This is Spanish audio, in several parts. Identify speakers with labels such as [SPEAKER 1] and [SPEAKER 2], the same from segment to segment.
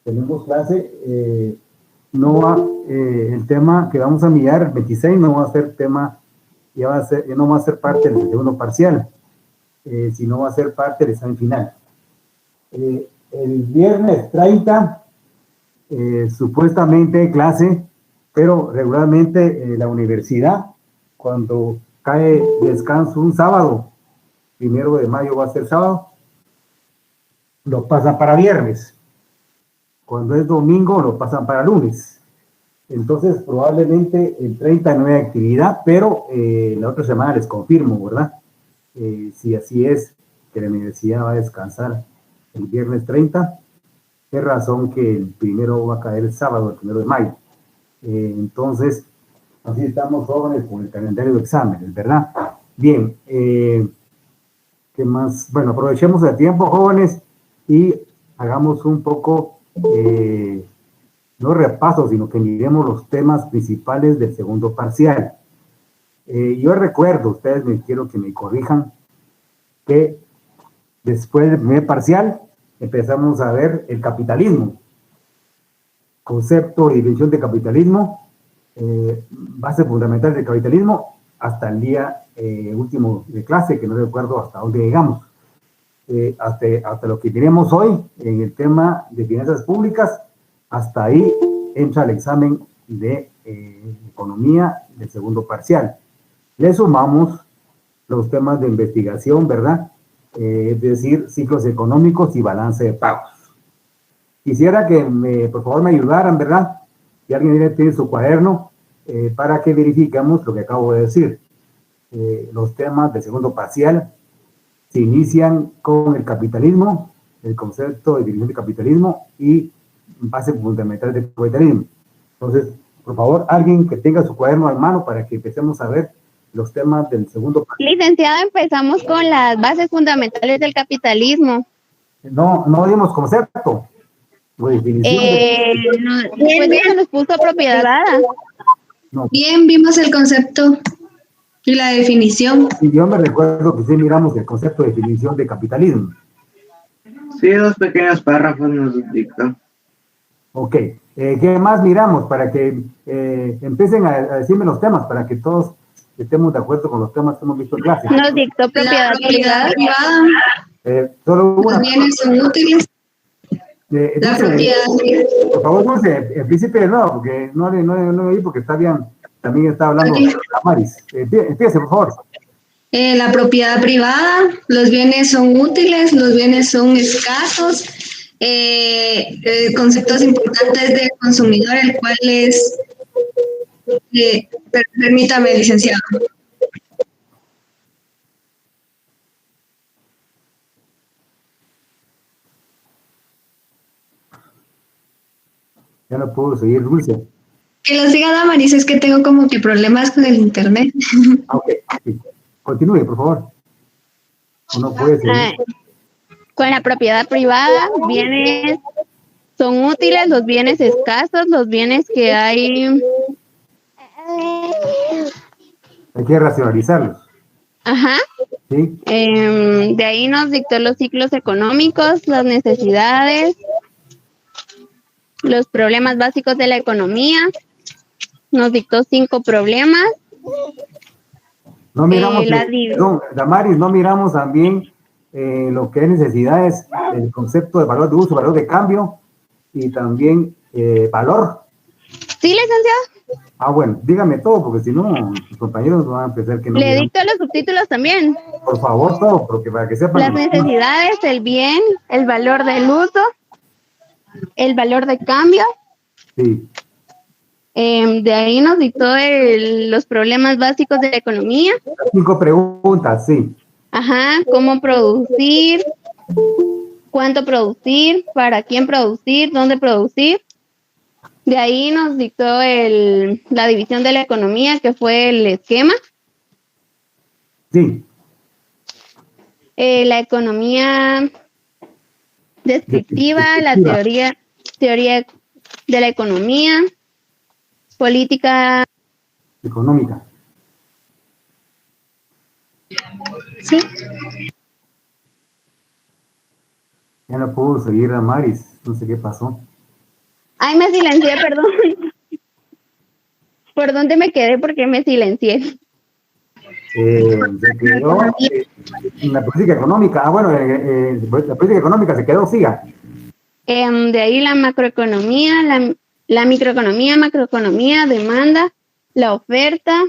[SPEAKER 1] tenemos clase, no va, el tema que vamos a mirar, el 26, no va a ser tema, ya no va a ser parte del segundo parcial, sino va a ser parte del examen final. El viernes 30, supuestamente clase, pero regularmente la universidad, cuando cae descanso un sábado, 1 de mayo va a ser sábado, lo pasan para viernes. Cuando es domingo, lo pasan para lunes. Entonces, probablemente el 30 no hay actividad, pero la otra semana les confirmo, ¿verdad? Si así es, que la universidad va a descansar el viernes 30, es razón que el primero va a caer el sábado, el 1 de mayo. Entonces, así estamos jóvenes con el calendario de exámenes, ¿verdad? Bien, ¿qué más? Bueno, aprovechemos el tiempo, jóvenes, y hagamos un poco, no repaso, sino que miremos los temas principales del segundo parcial. Yo recuerdo, ustedes quiero que me corrijan, que después del primer parcial empezamos a ver el capitalismo, concepto y definición de capitalismo, base fundamental del capitalismo, hasta el día último de clase, que no recuerdo hasta dónde llegamos. Hasta lo que tenemos hoy en el tema de finanzas públicas, hasta ahí entra el examen de economía del segundo parcial. Le sumamos los temas de investigación, ¿verdad? Es decir, ciclos económicos y balance de pagos. Quisiera que por favor me ayudaran, ¿verdad? Si alguien tiene su cuaderno, para que verifiquemos lo que acabo de decir. Los temas del segundo parcial se inician con el capitalismo, el concepto de división de capitalismo y base fundamental del capitalismo. Entonces, por favor, alguien que tenga su cuaderno a mano para que empecemos a ver los temas del segundo parcial.
[SPEAKER 2] Licenciado, empezamos con las bases fundamentales del capitalismo.
[SPEAKER 1] No dimos concepto o definición.
[SPEAKER 2] Después de eso nos puso propiedad privada.
[SPEAKER 1] No.
[SPEAKER 3] Bien, vimos el concepto y la definición.
[SPEAKER 1] Y yo me recuerdo que sí miramos el concepto de definición de capitalismo.
[SPEAKER 4] Sí, 2 pequeños párrafos nos dictó.
[SPEAKER 1] Ok. ¿Qué más miramos? Para que empiecen a decirme los temas, para que todos estemos de acuerdo con los temas que hemos visto en clase.
[SPEAKER 2] Nos dictó propiedad
[SPEAKER 3] privada.
[SPEAKER 1] Solo una.
[SPEAKER 3] Los bienes son útiles. La propiedad.
[SPEAKER 1] Por favor, Dulce, el príncipe de nuevo, porque no le oí porque está bien. También está hablando Maris. Empiece, por favor.
[SPEAKER 3] La propiedad privada, los bienes son útiles, los bienes son escasos, conceptos importantes del consumidor, el cual es, permítame, licenciado.
[SPEAKER 1] Ya no puedo seguir, Dulce.
[SPEAKER 3] Que lo siga Damaris, es que tengo como que problemas con el internet.
[SPEAKER 1] Ok, sí. Continúe, por favor. Uno puede seguir.
[SPEAKER 2] Con la propiedad privada, bienes son útiles, los bienes escasos, los bienes que hay.
[SPEAKER 1] Hay que racionalizarlos.
[SPEAKER 2] Ajá.
[SPEAKER 1] Sí.
[SPEAKER 2] De ahí nos dictó los ciclos económicos, las necesidades, los problemas básicos de la economía. Nos dictó 5 problemas.
[SPEAKER 1] No miramos, perdón, Damaris, no miramos también lo que es necesidades, el concepto de valor de uso, valor de cambio y también valor.
[SPEAKER 2] Sí, licenciado.
[SPEAKER 1] Ah, bueno, dígame todo, porque si no, sus compañeros van a pensar que no.
[SPEAKER 2] Le dicto los subtítulos también.
[SPEAKER 1] Por favor, todo, porque para que sepan.
[SPEAKER 2] Las necesidades, el bien, el valor del uso, el valor de cambio.
[SPEAKER 1] Sí.
[SPEAKER 2] De ahí nos dictó los problemas básicos de la economía.
[SPEAKER 1] 5 preguntas, sí.
[SPEAKER 2] Ajá, cómo producir, cuánto producir, para quién producir, dónde producir. De ahí nos dictó la división de la economía, que fue el esquema.
[SPEAKER 1] Sí.
[SPEAKER 2] La economía descriptiva, la teoría de la economía, política
[SPEAKER 1] económica.
[SPEAKER 2] Sí.
[SPEAKER 1] Ya no puedo seguir a Maris, no sé qué pasó.
[SPEAKER 2] Ay, me silencié, perdón. ¿Por dónde me quedé? Porque me silencié.
[SPEAKER 1] Se quedó en la política económica. Bueno, la política económica se quedó, siga.
[SPEAKER 2] De ahí la macroeconomía, la microeconomía, macroeconomía, demanda, la oferta.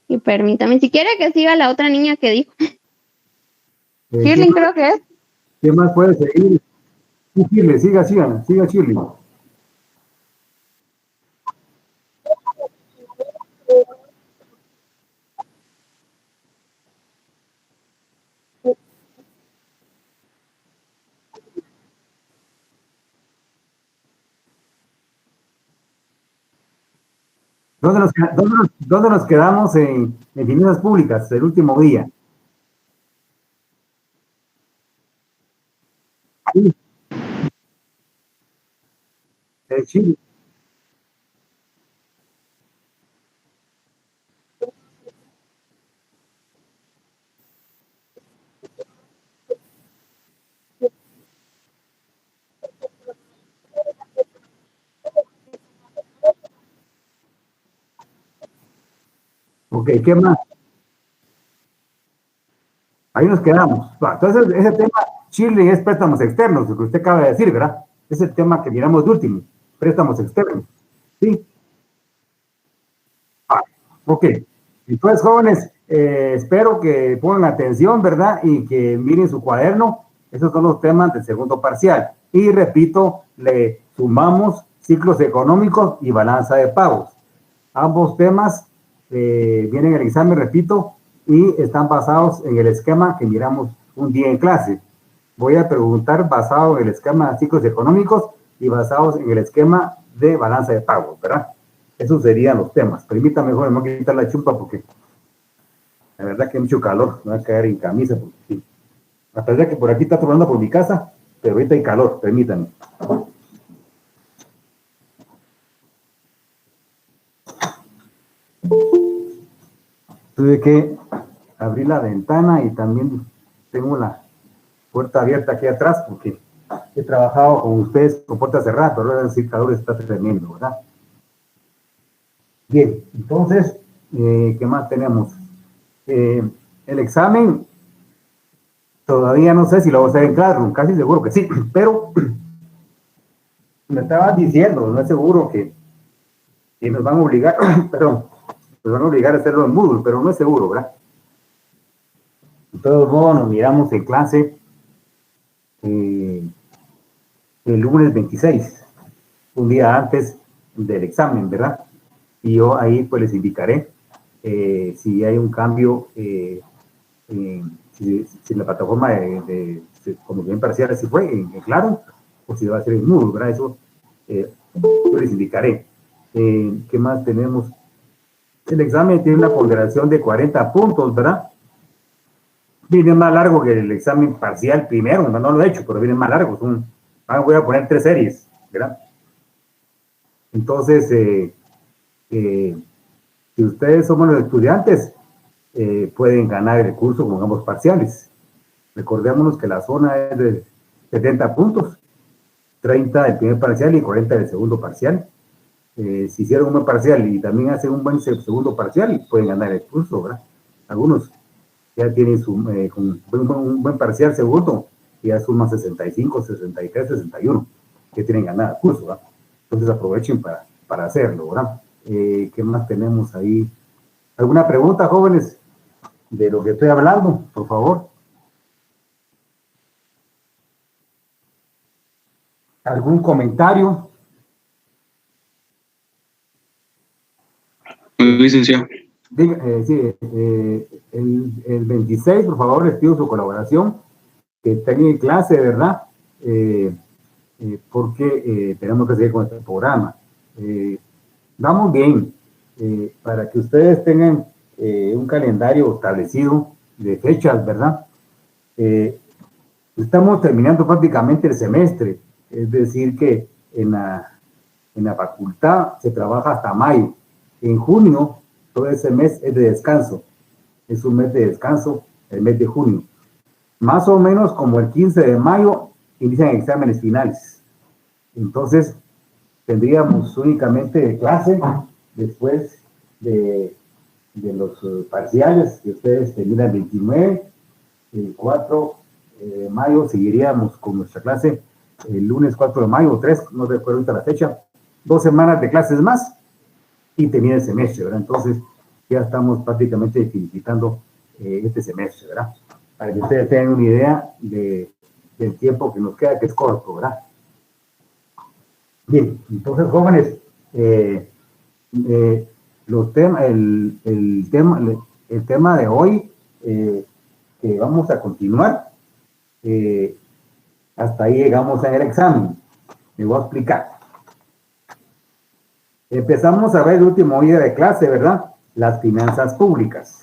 [SPEAKER 2] Y permítame, si quiere que siga la otra niña que dijo. Shirley, creo que es.
[SPEAKER 1] ¿Qué más puede seguir? Sí, Shirley, siga Shirley. ¿Dónde nos quedamos en finanzas públicas el último día? Sí. Chile. Ok, ¿qué más? Ahí nos quedamos. Entonces, ese tema, Chile es préstamos externos, lo que usted acaba de decir, ¿verdad? Es el tema que miramos de último, préstamos externos. ¿Sí? Ok. Entonces, jóvenes, espero que pongan atención, ¿verdad? Y que miren su cuaderno. Esos son los temas del segundo parcial. Y repito, le sumamos ciclos económicos y balanza de pagos. Ambos temas vienen en el examen, repito, y están basados en el esquema que miramos un día en clase. Voy a preguntar basado en el esquema de ciclos económicos y basados en el esquema de balanza de pagos, ¿verdad? Esos serían los temas. Permítame, joven, no quitar la chumpa porque la verdad que hay mucho calor. Me voy a caer en camisa porque sí. A pesar de que por aquí está tronando por mi casa, pero ahorita hay calor, permítame. Tuve que abrir la ventana y también tengo la puerta abierta aquí atrás porque he trabajado con ustedes con puerta cerrada, pero ahora el calor está tremendo, ¿verdad? Bien, entonces, ¿qué más tenemos? El examen, todavía no sé si lo voy a hacer en Classroom, casi seguro que sí, pero me estaban diciendo, no es seguro que nos van a obligar, perdón, nos van a obligar a hacerlo en Moodle, pero no es seguro, ¿verdad? De todos modos, nos miramos en clase el lunes 26, un día antes del examen, ¿verdad? Y yo ahí pues les indicaré si hay un cambio, si la plataforma como bien parcial así fue, en Claro, o si va a ser en Moodle, ¿verdad? Eso yo les indicaré. ¿Qué más tenemos? El examen tiene una ponderación de 40 puntos, ¿verdad? Viene más largo que el examen parcial primero, no lo he hecho, pero viene más largo. Voy a poner 3 series, ¿verdad? Entonces, si ustedes son buenos estudiantes, pueden ganar el curso con ambos parciales. Recordémonos que la zona es de 70 puntos, 30 del primer parcial y 40 del segundo parcial. Si hicieron un buen parcial y también hacen un buen segundo parcial, pueden ganar el curso, ¿verdad? Algunos ya tienen un buen parcial segundo y ya suman 65, 63, 61 que tienen ganado el curso, ¿verdad? Entonces aprovechen para hacerlo, ¿verdad? ¿Qué más tenemos ahí? ¿Alguna pregunta, jóvenes, de lo que estoy hablando, por favor? ¿Algún comentario?
[SPEAKER 5] Licenciado.
[SPEAKER 1] Sí, el 26, por favor, les pido su colaboración, que estén en clase, ¿verdad? Porque tenemos que seguir con este programa. Vamos bien, para que ustedes tengan un calendario establecido de fechas, ¿verdad? Estamos terminando prácticamente el semestre, es decir que en la facultad se trabaja hasta mayo. En junio, todo ese mes es de descanso, es un mes de descanso, el mes de junio. Más o menos como el 15 de mayo inician exámenes finales. Entonces, tendríamos únicamente clase después de los parciales, que ustedes terminan el 29, el 4 de mayo seguiríamos con nuestra clase el lunes 4 de mayo o 3, no recuerdo ahorita la fecha, 2 semanas de clases más y termina el semestre, ¿verdad? Entonces ya estamos prácticamente finiquitando este semestre, ¿verdad? Para que ustedes tengan una idea del tiempo que nos queda, que es corto, ¿verdad? Bien, entonces, jóvenes, los temas, el tema de hoy que vamos a continuar, hasta ahí llegamos en el examen. Me voy a explicar. Empezamos a ver el último día de clase, ¿verdad? Las finanzas públicas.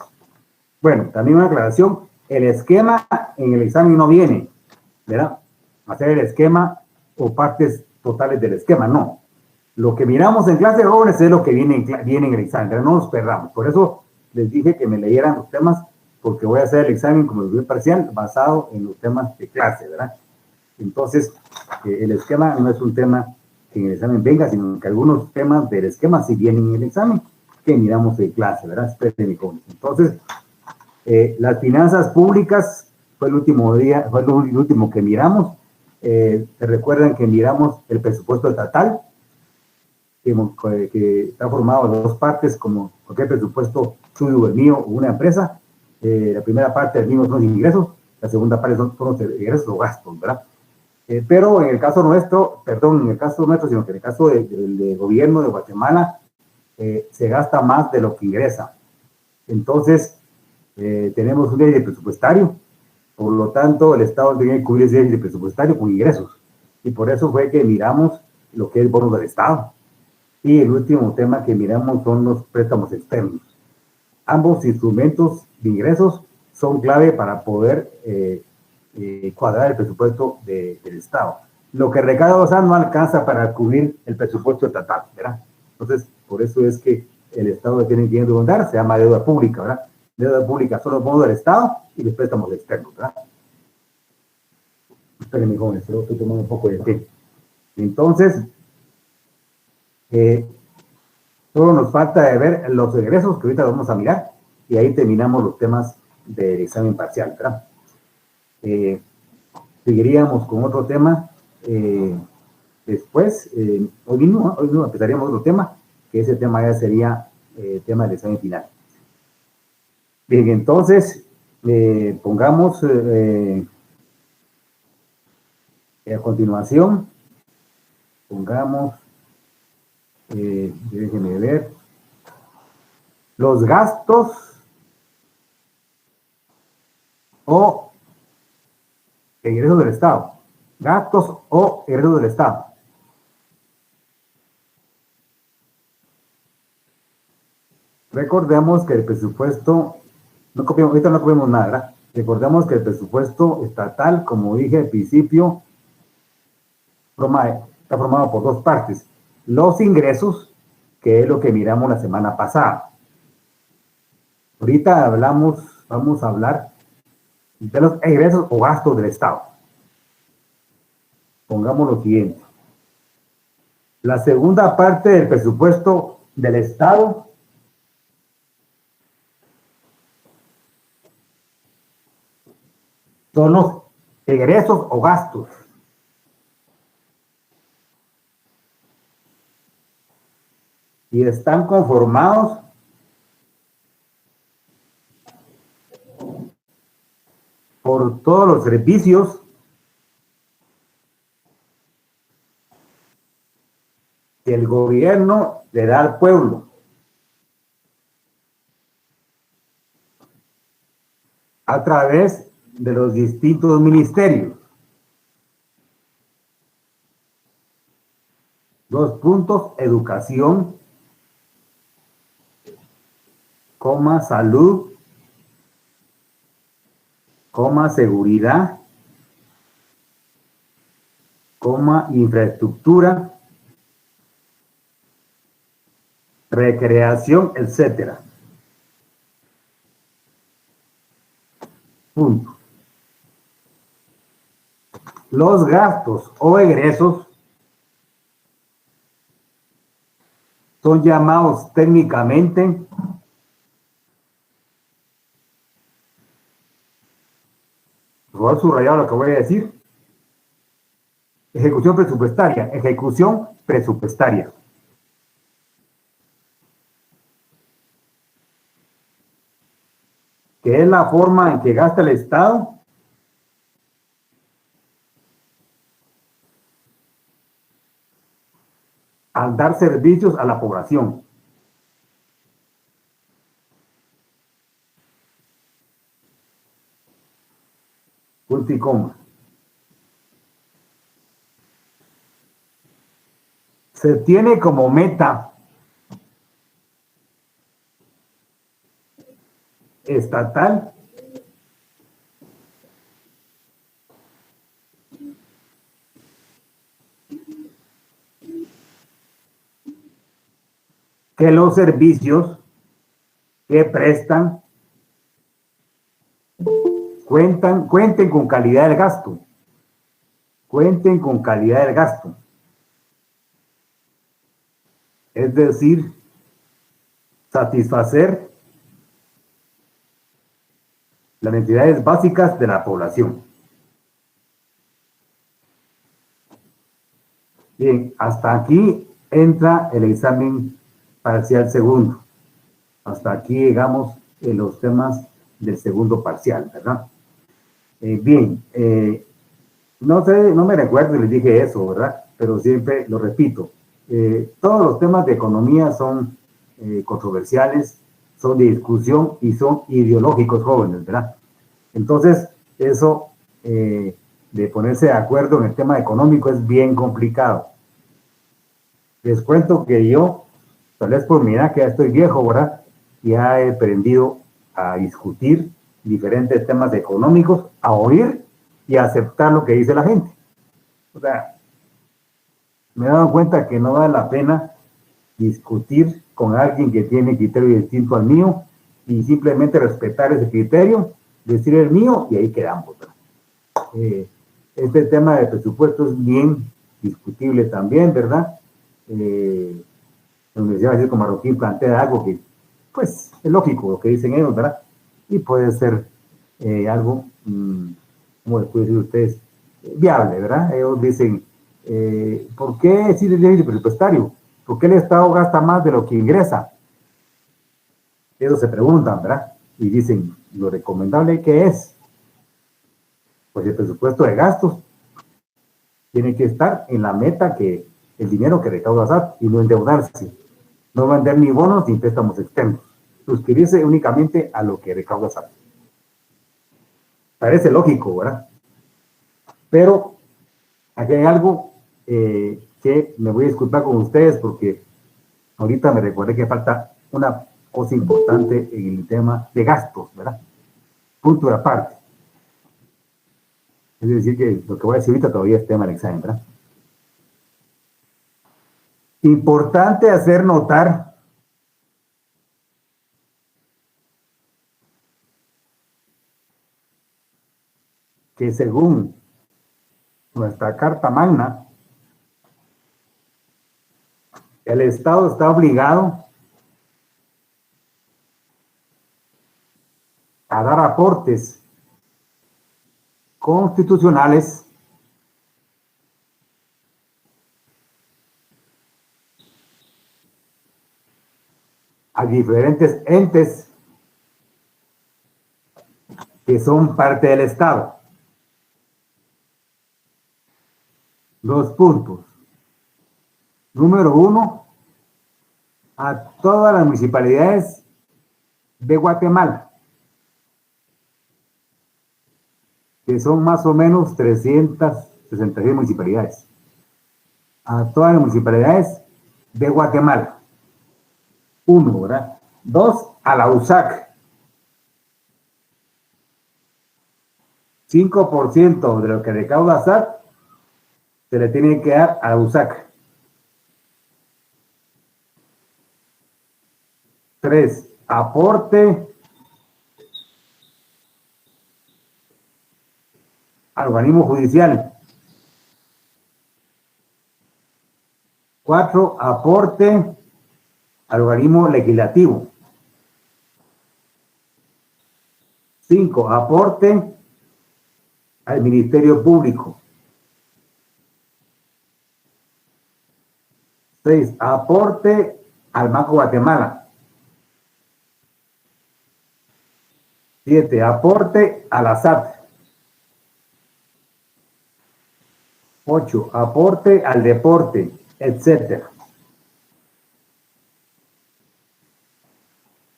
[SPEAKER 1] Bueno, también una aclaración, el esquema en el examen no viene, ¿verdad? Hacer el esquema o partes totales del esquema, no. Lo que miramos en clase, jóvenes, es lo que viene en el examen, pero no nos perdamos. Por eso les dije que me leyeran los temas, porque voy a hacer el examen como el parcial basado en los temas de clase, ¿verdad? Entonces, el esquema no es un tema que en el examen venga, sino que algunos temas del esquema sí vienen en el examen, que miramos en clase, ¿verdad? Espérenme, jóvenes. Entonces, las finanzas públicas fue el último día, fue el último que miramos. ¿Se recuerdan que miramos el presupuesto estatal? Que está formado de dos partes, como cualquier presupuesto suyo o el mío o una empresa. La primera parte del mismo son los ingresos, la segunda parte son los egresos o gastos, ¿verdad? Pero en el caso nuestro, sino que en el caso del gobierno de Guatemala, se gasta más de lo que ingresa. Entonces, tenemos un déficit presupuestario, por lo tanto, el Estado tiene que cubrir ese déficit presupuestario con ingresos. Y por eso fue que miramos lo que es bonos del Estado. Y el último tema que miramos son los préstamos externos. Ambos instrumentos de ingresos son clave para poder cuadrar el presupuesto del Estado. Lo que recauda no alcanza para cubrir el presupuesto estatal, ¿verdad? Entonces, por eso es que el Estado tiene que endeudarse, se llama deuda pública, ¿verdad? Deuda pública son los bonos del Estado y los préstamos externos, ¿verdad? Espérenme, jóvenes, pero estoy tomando un poco de té. Entonces, solo nos falta de ver los egresos que ahorita vamos a mirar y ahí terminamos los temas del examen parcial, ¿verdad? Seguiríamos con otro tema después. Hoy mismo empezaríamos otro tema, que ese tema ya sería tema del examen final. Bien, entonces pongamos a continuación, pongamos, déjenme ver, los gastos o egresos del Estado. Gastos o egresos del Estado. Recordemos que el presupuesto, ahorita no copiamos nada, ¿verdad? Recordemos que el presupuesto estatal, como dije al principio, está formado por dos partes. Los ingresos, que es lo que miramos la semana pasada. Ahorita vamos a hablar de los egresos o gastos del Estado. Pongamos lo siguiente. La segunda parte del presupuesto del Estado son los egresos o gastos. Y están conformados por todos los servicios que el gobierno le da al pueblo. A través de los distintos ministerios. 2 puntos, educación, salud, seguridad, infraestructura, recreación, etcétera. Punto. Los gastos o egresos son llamados técnicamente voy a subrayar lo que voy a decir. Ejecución presupuestaria. Ejecución presupuestaria. Que es la forma en que gasta el Estado al dar servicios a la población. Punto y coma. Se tiene como meta estatal que los servicios que prestan cuenten con calidad del gasto. Cuenten con calidad del gasto. Es decir, satisfacer las necesidades básicas de la población. Bien, hasta aquí entra el examen parcial segundo. Hasta aquí llegamos en los temas del segundo parcial, ¿verdad? Bien, no sé, no me recuerdo si les dije eso, ¿verdad? Pero siempre lo repito. Todos los temas de economía son controversiales, son de discusión y son ideológicos, jóvenes, ¿verdad? Entonces, eso de ponerse de acuerdo en el tema económico es bien complicado. Les cuento que yo, tal vez por mi edad, que ya estoy viejo, ¿verdad? Ya he aprendido a discutir diferentes temas económicos, a oír y a aceptar lo que dice la gente. O sea, me he dado cuenta que no vale la pena discutir con alguien que tiene criterio distinto al mío y simplemente respetar ese criterio, decir el mío y ahí quedamos. Este tema de presupuesto es bien discutible también, ¿verdad? La Universidad Francisco Marroquín plantea algo que, pues, es lógico lo que dicen ellos, ¿verdad? Y puede ser algo, como les pueden decir ustedes, viable, ¿verdad? Ellos dicen, ¿por qué existe el déficit presupuestario? ¿Por qué el Estado gasta más de lo que ingresa? Ellos se preguntan, ¿verdad? Y dicen, lo recomendable que es, pues el presupuesto de gastos tiene que estar en la meta que el dinero que recauda SAT y no endeudarse, no vender ni bonos ni préstamos externos, suscribirse únicamente a lo que recauda SAT. Parece lógico, ¿verdad? Pero aquí hay algo que me voy a disculpar con ustedes porque ahorita me recordé que falta una cosa importante en el tema de gastos, ¿verdad? Punto de aparte. Es decir, que lo que voy a decir ahorita todavía es tema del examen, ¿verdad? Importante hacer notar que según nuestra Carta Magna, el Estado está obligado a dar aportes constitucionales a diferentes entes que son parte del Estado. 2 puntos. Número 1, a todas las municipalidades de Guatemala, que son más o menos 366 municipalidades. A todas las municipalidades de Guatemala. 1, ¿verdad? 2, a la USAC. 5% de lo que recauda SAT se le tiene que dar a la USAC. 3, aporte al organismo judicial. 4, aporte al organismo legislativo. 5, aporte al Ministerio Público. 6, aporte al Banco Guatemala. 7, aporte a la SAT. 8, aporte al deporte, etcétera.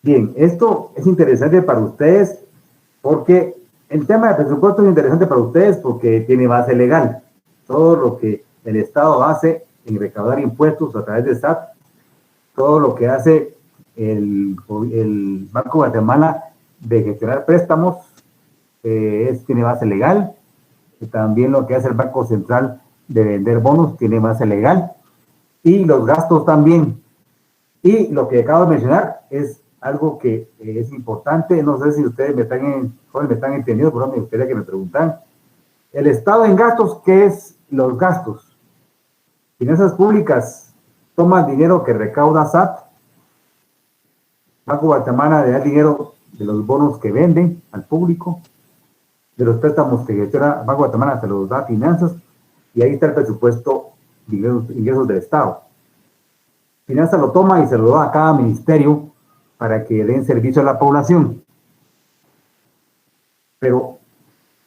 [SPEAKER 1] Bien, esto es interesante para ustedes porque el tema de presupuesto es interesante para ustedes porque tiene base legal. Todo lo que el Estado hace en recaudar impuestos a través de SAT, todo lo que hace el Banco de Guatemala de gestionar préstamos, tiene base legal. También lo que hace el Banco Central de vender bonos tiene base legal. Y los gastos también. Y lo que acabo de mencionar es algo que es importante. No sé si ustedes me están entendiendo, pero me gustaría que me preguntaran. El Estado en gastos, ¿qué es los gastos? Finanzas públicas toma el dinero que recauda SAT. Banco de Guatemala le da dinero de los bonos que venden al público, de los préstamos que gestiona Banco de Guatemala se los da finanzas, y ahí está el presupuesto de ingresos del Estado. Finanzas lo toma y se lo da a cada ministerio para que den servicio a la población. Pero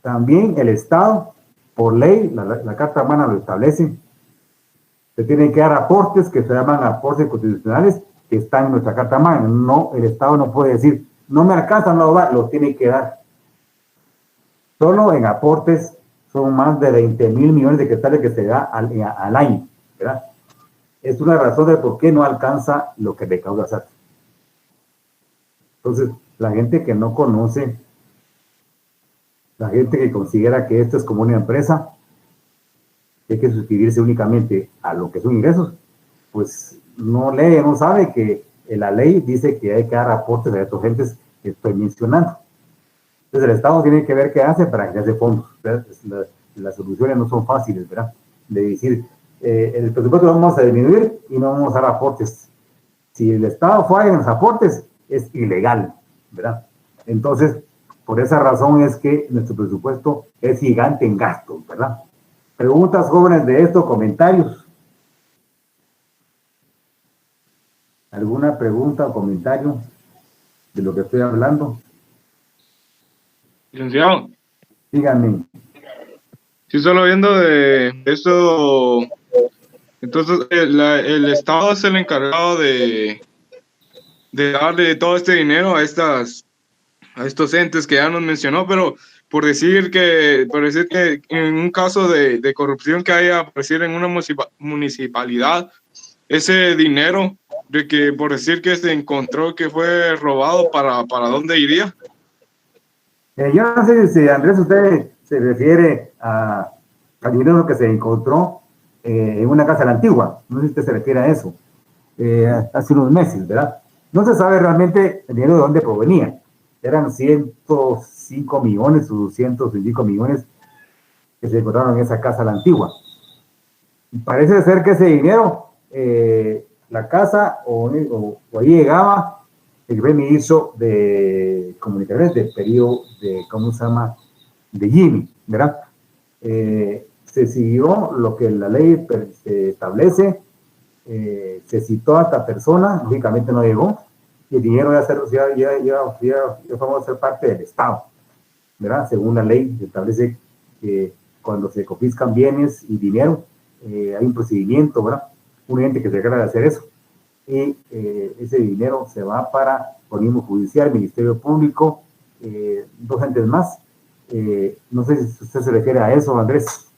[SPEAKER 1] también el Estado, por ley, la Carta Magna lo establece, se tienen que dar aportes que se llaman aportes constitucionales que están en nuestra Carta Magna. No, el Estado no puede decir, no me alcanza, no lo da, lo tiene que dar. Solo en aportes son más de 20,000 millones de quetzales que se da al año, ¿verdad? Es una razón de por qué no alcanza lo que recauda SAT. Entonces, la gente que no conoce, la gente que considera que esto es como una empresa, que hay que suscribirse únicamente a lo que son ingresos, pues no lee, no sabe que la ley dice que hay que dar aportes a estos gentes que estoy mencionando. Entonces el Estado tiene que ver qué hace para generarse fondos. Las soluciones no son fáciles, ¿verdad? De decir, el presupuesto lo vamos a disminuir y no vamos a dar aportes. Si el Estado falla en los aportes, es ilegal, ¿verdad? Entonces, por esa razón es que nuestro presupuesto es gigante en gastos, ¿verdad? Preguntas, jóvenes, de esto, comentarios. ¿Alguna pregunta o comentario de lo que estoy hablando?
[SPEAKER 5] Licenciado.
[SPEAKER 1] Díganme.
[SPEAKER 5] Sí, solo viendo de esto, entonces el Estado es el encargado de darle todo este dinero a estos entes que ya nos mencionó, pero por decir que en un caso de corrupción que haya, por decir, en una municipalidad, ese dinero de que, por decir que se encontró que fue robado, ¿para dónde iría?
[SPEAKER 1] Yo no sé si Andrés, usted se refiere al dinero que se encontró en una casa de la Antigua. No sé si usted se refiere a eso. Hace unos meses, ¿verdad? No se sabe realmente el dinero de dónde provenía. Eran 105 millones o 205 millones que se encontraron en esa casa de la Antigua. Parece ser que ese dinero, la casa o ahí llegaba el primer ministro de Comunicaciones del periodo de, ¿cómo se llama?, de Jimmy, ¿verdad? Se siguió lo que la ley establece, se citó a esta persona, lógicamente no llegó, y el dinero ya vamos a ser parte del Estado, ¿verdad? Según la ley se establece que cuando se confiscan bienes y dinero, hay un procedimiento, ¿verdad? Un ente que se encarga de hacer eso. Y ese dinero se va para organismo judicial, Ministerio Público, 2 entes más. No sé si usted se refiere a eso, Andrés.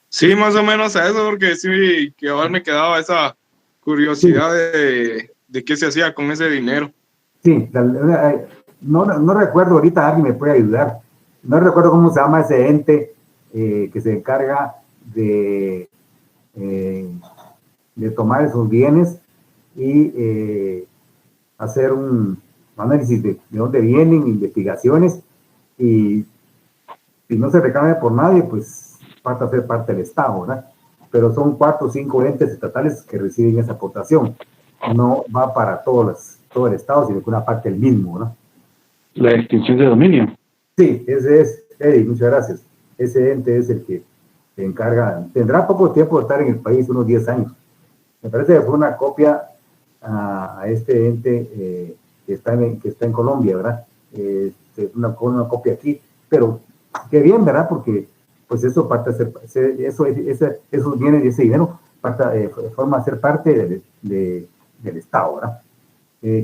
[SPEAKER 5] Sí, más o menos a eso, porque sí, que ahora me quedaba esa curiosidad de qué se hacía con ese dinero.
[SPEAKER 1] Sí, no recuerdo, ahorita alguien me puede ayudar. No recuerdo cómo se llama ese ente que se encarga de tomar esos bienes y hacer un análisis de dónde vienen, investigaciones, y si no se reclame por nadie, pues pasa a ser parte del Estado, ¿verdad? Pero son 4 o 5 entes estatales que reciben esa aportación. no va para todo el Estado, sino que una parte del mismo, ¿no?
[SPEAKER 6] La extinción de dominio.
[SPEAKER 1] Sí, ese es, Eddie, muchas gracias. Ese ente es el que se encarga, tendrá poco tiempo de estar en el país, unos 10 años. Me parece que fue una copia a este ente que está en Colombia, ¿verdad? Una copia aquí, pero qué bien, ¿verdad? Porque pues eso parte de ser, esos bienes y ese dinero forma ser parte del Estado, ¿verdad?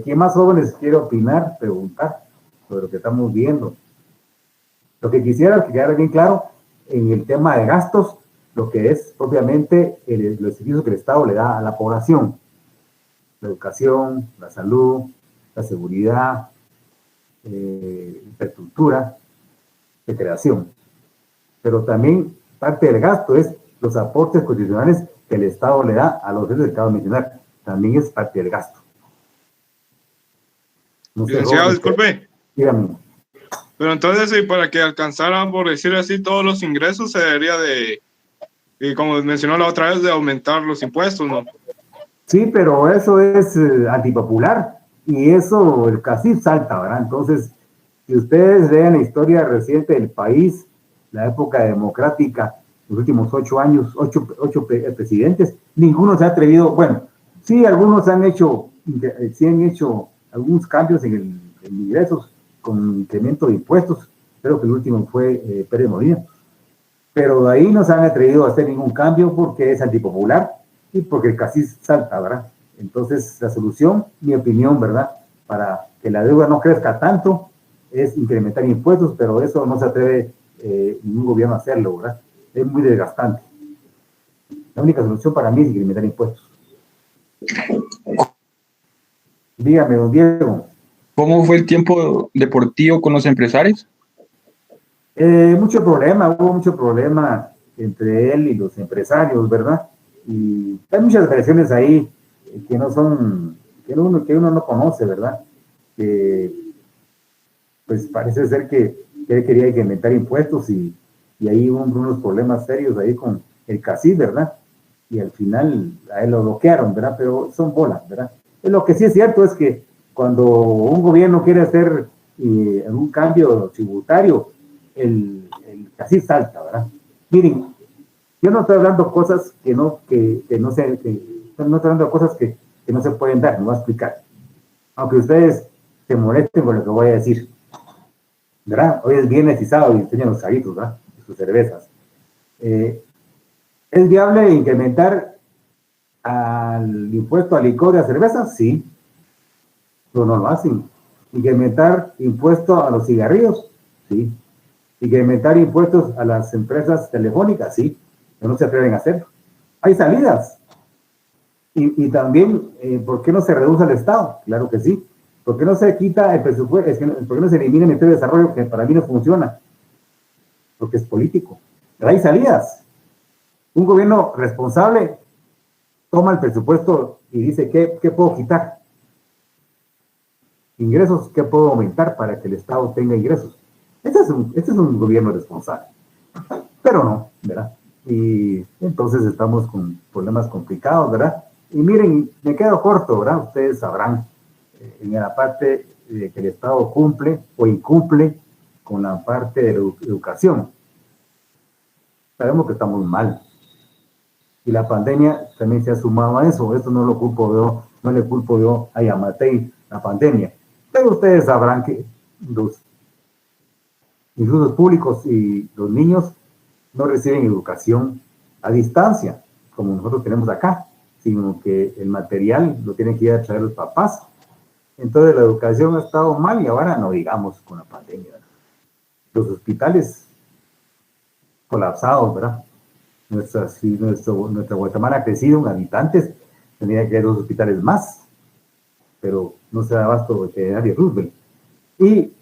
[SPEAKER 1] ¿Quién más jóvenes quiere opinar, preguntar sobre lo que estamos viendo? Lo que quisiera que quedara bien claro en el tema de gastos, lo que es propiamente los servicios que el Estado le da a la población: la educación, la salud, la seguridad, infraestructura, recreación. Pero también parte del gasto es los aportes constitucionales que el Estado le da a los servicios que acabo de mencionar. También es parte del gasto. No sé,
[SPEAKER 5] Licenciado,
[SPEAKER 1] Robert,
[SPEAKER 5] disculpe.
[SPEAKER 1] dígame.
[SPEAKER 5] Pero entonces, y para que alcanzaran, por decir así, todos los ingresos, se debería de, y como mencionó la otra vez, de aumentar los impuestos, ¿no?
[SPEAKER 1] Sí, pero eso es antipopular, y eso el CACIF salta, ¿verdad? Entonces, si ustedes vean la historia reciente del país, la época democrática, los últimos 8 años, 8 presidentes, ninguno se ha atrevido. Bueno, sí, algunos han hecho algunos cambios en ingresos con incremento de impuestos. Creo que el último fue Pérez Molina, pero de ahí no se han atrevido a hacer ningún cambio porque es antipopular y porque el CACIF salta, ¿verdad? Entonces, la solución, mi opinión, ¿verdad?, para que la deuda no crezca tanto, es incrementar impuestos, pero eso no se atreve ningún gobierno a hacerlo, ¿verdad? Es muy desgastante. La única solución para mí es incrementar impuestos. Dígame, don Diego.
[SPEAKER 7] ¿Cómo fue el tiempo deportivo con los empresarios?
[SPEAKER 1] Hubo mucho problema entre él y los empresarios, ¿verdad? Y hay muchas versiones ahí que no son, que uno no conoce, ¿verdad? Pues parece ser que él quería incrementar impuestos y ahí hubo unos problemas serios ahí con el CACIF, ¿verdad? Y al final a él lo bloquearon, ¿verdad? Pero son bolas, ¿verdad? Lo que sí es cierto es que cuando un gobierno quiere hacer un cambio tributario, el CACIF salta, ¿verdad? Miren, yo no estoy hablando cosas no estoy hablando de cosas que no se pueden dar, no voy a explicar. Aunque ustedes se molesten con lo que voy a decir, ¿verdad? Hoy es viernes y sábado y enseñan los traguitos, ¿verdad? Sus cervezas. ¿Es viable incrementar al impuesto al licor y a cerveza? Sí, pero no lo hacen. ¿Incrementar impuesto a los cigarrillos? Sí. ¿Incrementar impuestos a las empresas telefónicas? Sí, pero no se atreven a hacerlo. Hay salidas. Y también, ¿por qué no se reduce el Estado? Claro que sí. ¿Por qué no se quita el presupuesto? ¿Por qué no se elimina el Ministerio de Desarrollo, que para mí no funciona? Porque es político. Pero hay salidas. Un gobierno responsable toma el presupuesto y dice, ¿qué puedo quitar? Ingresos, ¿qué puedo aumentar para que el Estado tenga ingresos? Este es un gobierno responsable. Pero no, ¿verdad? Y entonces estamos con problemas complicados, ¿verdad? Y miren, me quedo corto, ¿verdad? Ustedes sabrán en la parte de que el Estado cumple o incumple con la parte de la educación. Sabemos que estamos mal. Y la pandemia también se ha sumado a eso. Esto no le culpo yo a Yamatei, la pandemia. Pero ustedes sabrán que los institutos públicos y los niños no reciben educación a distancia, como nosotros tenemos acá, sino que el material lo tienen que ir a traer los papás. Entonces la educación ha estado mal y ahora no digamos con la pandemia. Los hospitales colapsados, ¿verdad? Nuestra Guatemala ha crecido en habitantes, tendría que haber 2 hospitales más, pero no se da abasto veterinario Roosevelt. Y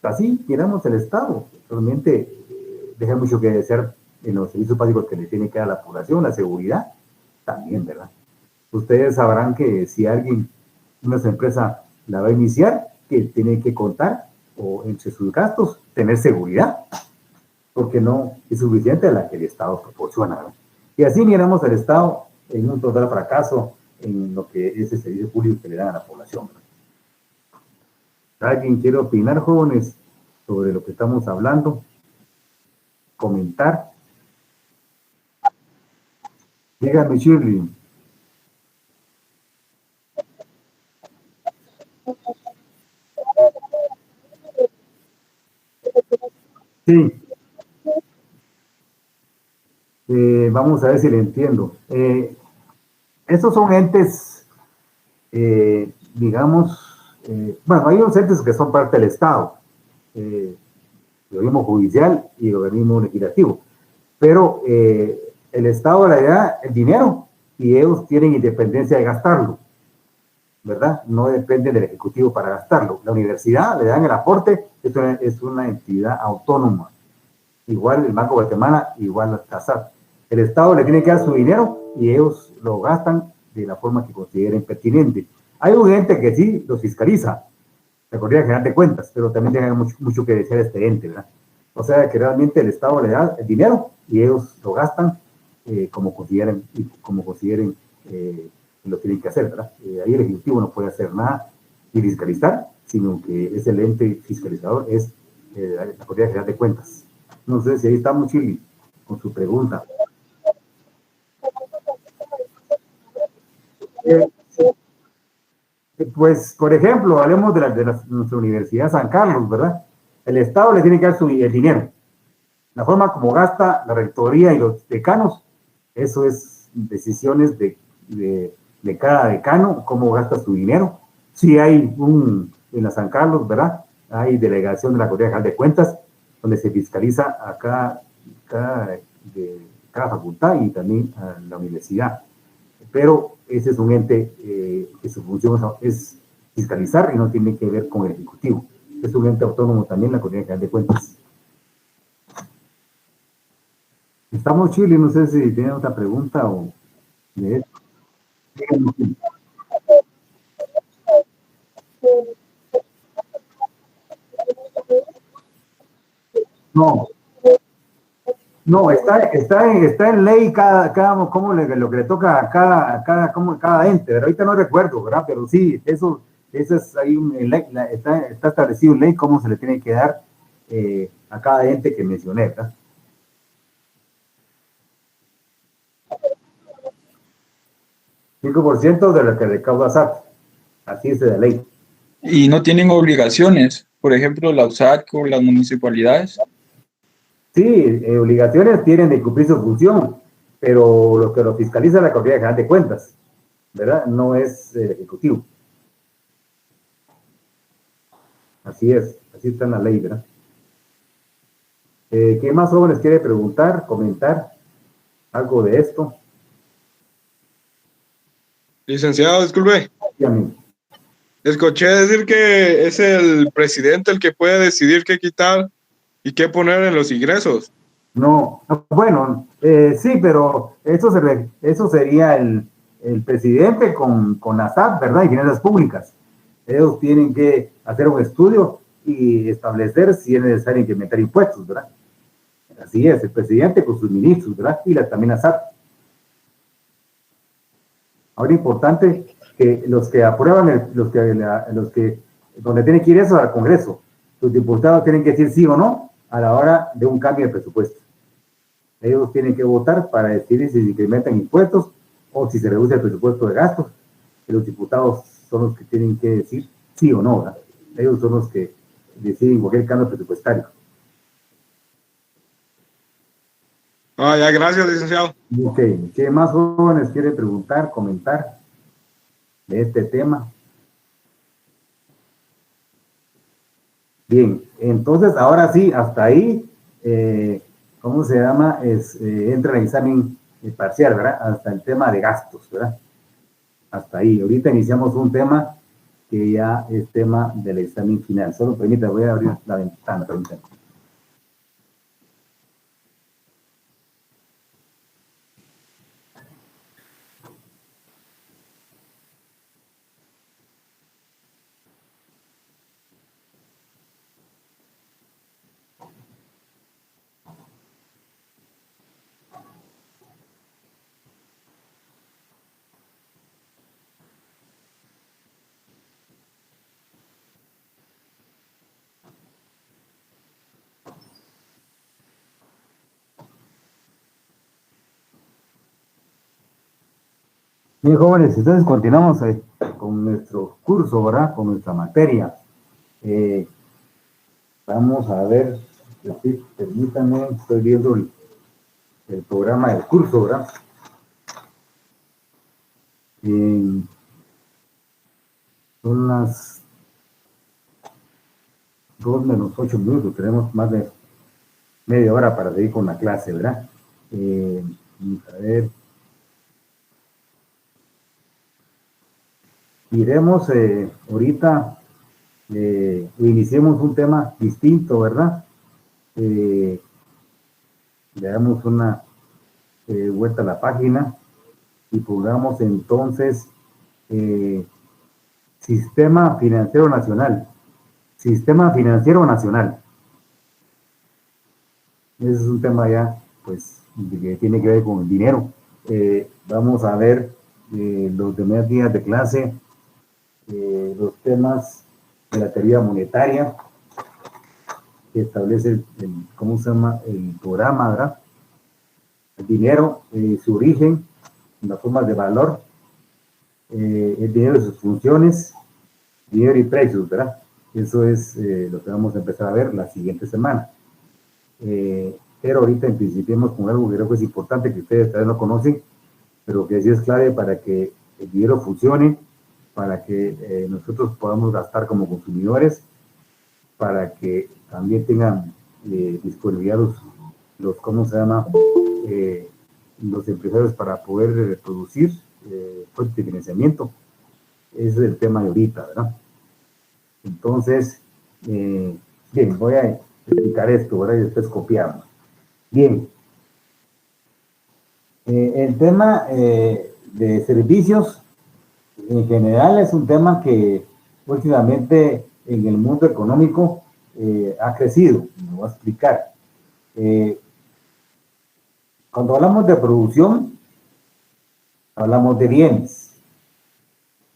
[SPEAKER 1] así tiramos el Estado. Realmente deja mucho que desear en los servicios básicos que le tiene que dar a la población, la seguridad también, ¿verdad? Ustedes sabrán que si una empresa la va a iniciar, que tiene que contar, o entre sus gastos, tener seguridad, porque no es suficiente la que el Estado proporciona, ¿verdad? Y así miramos al Estado en un total fracaso en lo que es el servicio público que le dan a la población. ¿Alguien quiere opinar, jóvenes, sobre lo que estamos hablando? ¿Comentar? Dígame, Shirley. Sí. Vamos a ver si le entiendo. Estos son entes, digamos, bueno, hay unos entes que son parte del Estado, el organismo judicial y el organismo legislativo, pero el Estado le da el dinero y ellos tienen independencia de gastarlo, ¿verdad? No dependen del Ejecutivo para gastarlo. La universidad le dan el aporte, es una entidad autónoma, igual el Banco de Guatemala, igual la CASAT. El Estado le tiene que dar su dinero y ellos lo gastan de la forma que consideren pertinente. Hay un ente que sí los fiscaliza, la Corte General de Cuentas, pero también tiene mucho que decir este ente, ¿verdad? O sea que realmente el Estado le da el dinero y ellos lo gastan como consideren lo tienen que hacer, ¿verdad? Ahí el Ejecutivo no puede hacer nada y fiscalizar, sino que es el ente fiscalizador, es la Corte General de Cuentas. No sé si ahí estamos, Chili, con su pregunta. Pues, por ejemplo, hablemos de nuestra Universidad San Carlos, ¿verdad? El Estado le tiene que dar el dinero. La forma como gasta la rectoría y los decanos, eso es decisiones de cada decano, cómo gasta su dinero. Sí hay en la San Carlos, ¿verdad? Hay delegación de la Corte General de Cuentas, donde se fiscaliza a cada facultad y también a la universidad. Pero ese es un ente que su función es fiscalizar y no tiene que ver con el Ejecutivo. Es un ente autónomo también, la Corte General de Cuentas. Estamos, Chile, no sé si tienen otra pregunta o de esto. No, no, está en ley lo que le toca a cada ente, pero ahorita no recuerdo, ¿verdad? Pero sí, eso es ahí en ley, está establecido en ley cómo se le tiene que dar a cada ente que mencioné, ¿verdad? 5% de lo que recauda SAT, así es de ley.
[SPEAKER 7] Y no tienen obligaciones, por ejemplo, la USAC o las municipalidades.
[SPEAKER 1] Sí, obligaciones tienen de cumplir su función, pero lo que lo fiscaliza es la Corte General de Cuentas, ¿verdad? No es el Ejecutivo. Así es, así está en la ley, ¿verdad? ¿Qué más jóvenes quiere preguntar, comentar algo de esto?
[SPEAKER 5] Licenciado, disculpe.
[SPEAKER 1] Sí, a mí.
[SPEAKER 5] Escuché decir que es el presidente el que puede decidir qué quitar y qué poner en los ingresos.
[SPEAKER 1] No, bueno, sí, pero eso sería el presidente con la SAT, ¿verdad? Y finanzas públicas. Ellos tienen que hacer un estudio y establecer si es necesario incrementar impuestos, ¿verdad? Así es, el presidente con sus ministros, ¿verdad? Y también la SAT. Ahora importante que los que aprueban, donde tienen que ir eso al Congreso, los diputados tienen que decir sí o no a la hora de un cambio de presupuesto. Ellos tienen que votar para decidir si se incrementan impuestos o si se reduce el presupuesto de gastos. Y los diputados son los que tienen que decir sí o no, ¿verdad? Ellos son los que deciden cualquier cambio presupuestario.
[SPEAKER 5] Ya, gracias, licenciado.
[SPEAKER 1] Ok, ¿qué más jóvenes quieren preguntar, comentar de este tema? Bien, entonces ahora sí, hasta ahí, ¿cómo se llama? Entra el examen parcial, ¿verdad? Hasta el tema de gastos, ¿verdad? Hasta ahí. Ahorita iniciamos un tema que ya es tema del examen final. Solo permítame, voy a abrir la ventana. Permítame. Bien, jóvenes, entonces continuamos con nuestro curso, ¿verdad? Con nuestra materia. Vamos a ver, sí, permítanme, estoy viendo el programa del curso, ¿verdad? Son las 2 menos 8 minutos, tenemos más de media hora para seguir con la clase, ¿verdad? Vamos a ver. Iremos ahorita, iniciemos un tema distinto, ¿verdad? Le damos una vuelta a la página y pongamos entonces Sistema Financiero Nacional. Sistema Financiero Nacional. Ese es un tema ya, pues, que tiene que ver con el dinero. Vamos a ver los demás días de clase, los temas de la teoría monetaria, que establece ¿cómo se llama? El programa, ¿verdad? El dinero, su origen, las formas de valor, el dinero y sus funciones, dinero y precios, ¿verdad? Eso es lo que vamos a empezar a ver la siguiente semana. Pero ahorita en principio con algo que creo que es importante, que ustedes tal vez no conocen, pero que sí es clave para que el dinero funcione, para que nosotros podamos gastar como consumidores, para que también tengan disponibilidad ¿cómo se llama? Los empresarios para poder producir fuentes de financiamiento. Ese es el tema de ahorita, ¿verdad? Entonces, bien, voy a explicar esto, ¿verdad? Y después copiamos. Bien. El tema de servicios, en general, es un tema que últimamente en el mundo económico ha crecido. Me voy a explicar. Cuando hablamos de producción, hablamos de bienes.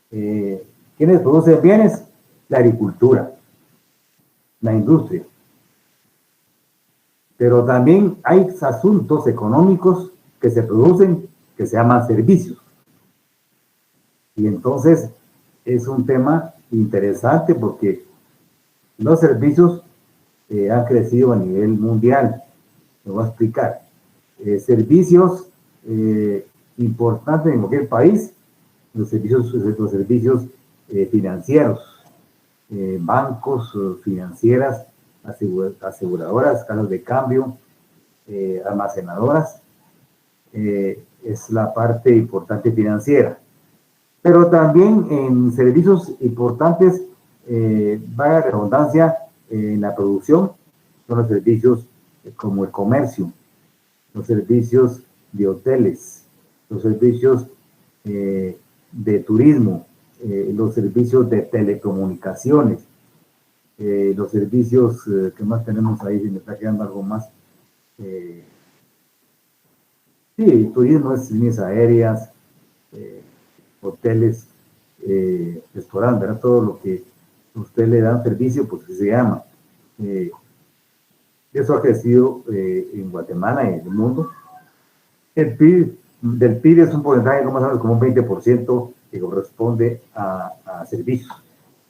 [SPEAKER 1] ¿Quiénes producen bienes? La agricultura, la industria. Pero también hay asuntos económicos que se producen que se llaman servicios. Y entonces es un tema interesante porque los servicios han crecido a nivel mundial. Me voy a explicar. Servicios importantes en cualquier país, los servicios financieros, bancos, financieras, aseguradoras, casas de cambio, almacenadoras, es la parte importante financiera. Pero también en servicios importantes, vaya redundancia, en la producción, son los servicios como el comercio, los servicios de hoteles, los servicios de turismo, los servicios de telecomunicaciones, los servicios que más tenemos ahí, si me está quedando algo más. Sí, turismo es líneas aéreas, hoteles, restaurantes, ¿verdad? Todo lo que usted le da servicio, pues se llama. Eso ha crecido en Guatemala y en el mundo. El PIB, del PIB es un porcentaje más o menos como un 20% que corresponde a servicios.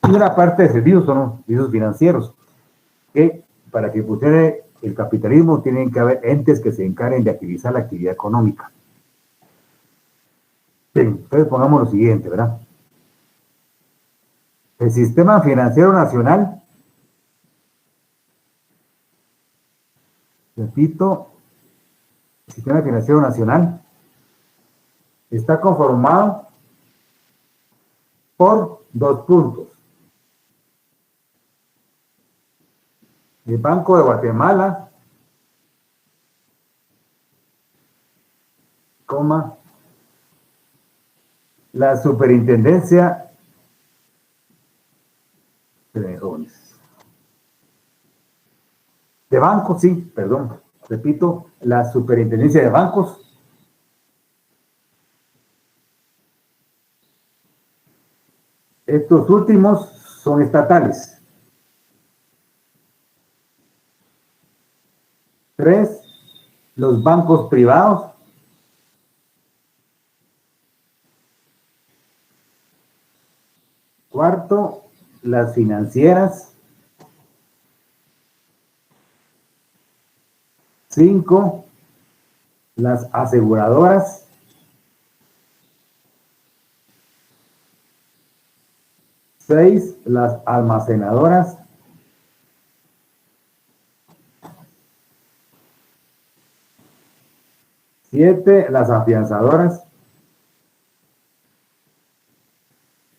[SPEAKER 1] Y una parte de servicios son los servicios financieros, que para que funcione el capitalismo tienen que haber entes que se encarguen de activizar la actividad económica. Bien, entonces pongamos lo siguiente, ¿verdad? El Sistema Financiero Nacional, repito, el Sistema Financiero Nacional está conformado por 2 puntos. El Banco de Guatemala, la Superintendencia de Bancos, sí, perdón, repito, la Superintendencia de Bancos, estos últimos son estatales. 3, los bancos privados. Cuarto, las financieras. 5, las aseguradoras. 6, las almacenadoras. 7, las afianzadoras.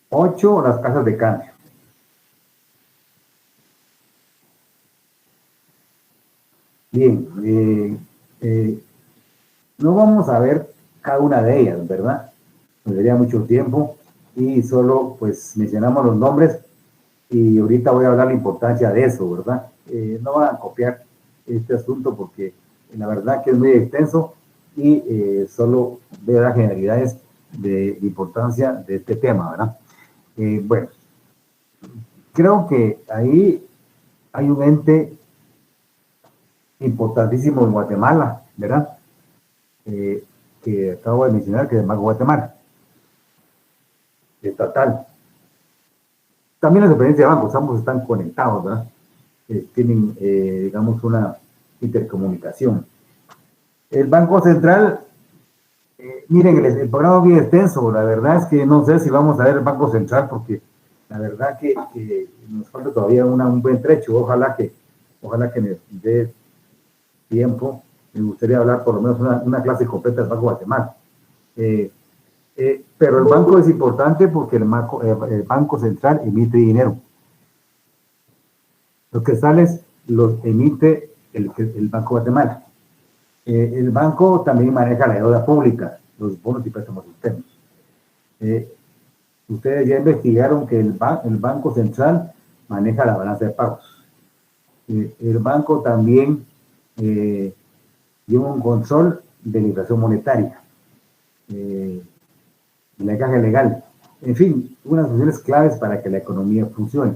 [SPEAKER 1] 8, las casas de cambio. Bien, no vamos a ver cada una de ellas, ¿verdad? Nos daría mucho tiempo y solo pues mencionamos los nombres y ahorita voy a hablar la importancia de eso, ¿verdad? No van a copiar este asunto porque la verdad que es muy extenso y solo voy a dar generalidades de importancia de este tema, ¿verdad? Bueno, creo que ahí hay un ente importantísimo en Guatemala, ¿verdad? Que acabo de mencionar, que es el Banco Guatemala, estatal. También las dependencias de bancos, ambos están conectados, ¿verdad? Tienen, digamos, una intercomunicación. El Banco Central, miren, el programa es bien extenso, la verdad es que no sé si vamos a ver el Banco Central, porque la verdad que nos falta todavía un buen trecho, ojalá que me dé tiempo, me gustaría hablar por lo menos una clase completa del Banco Guatemala. Pero el banco es importante porque el Banco Central emite dinero. Los cristales los emite el Banco Guatemala. El banco también maneja la deuda pública, los bonos y préstamos externos. Ustedes ya investigaron que el Banco Central maneja la balanza de pagos. El banco también lleva un control de la inflación monetaria, la caja legal, en fin, unas funciones claves para que la economía funcione.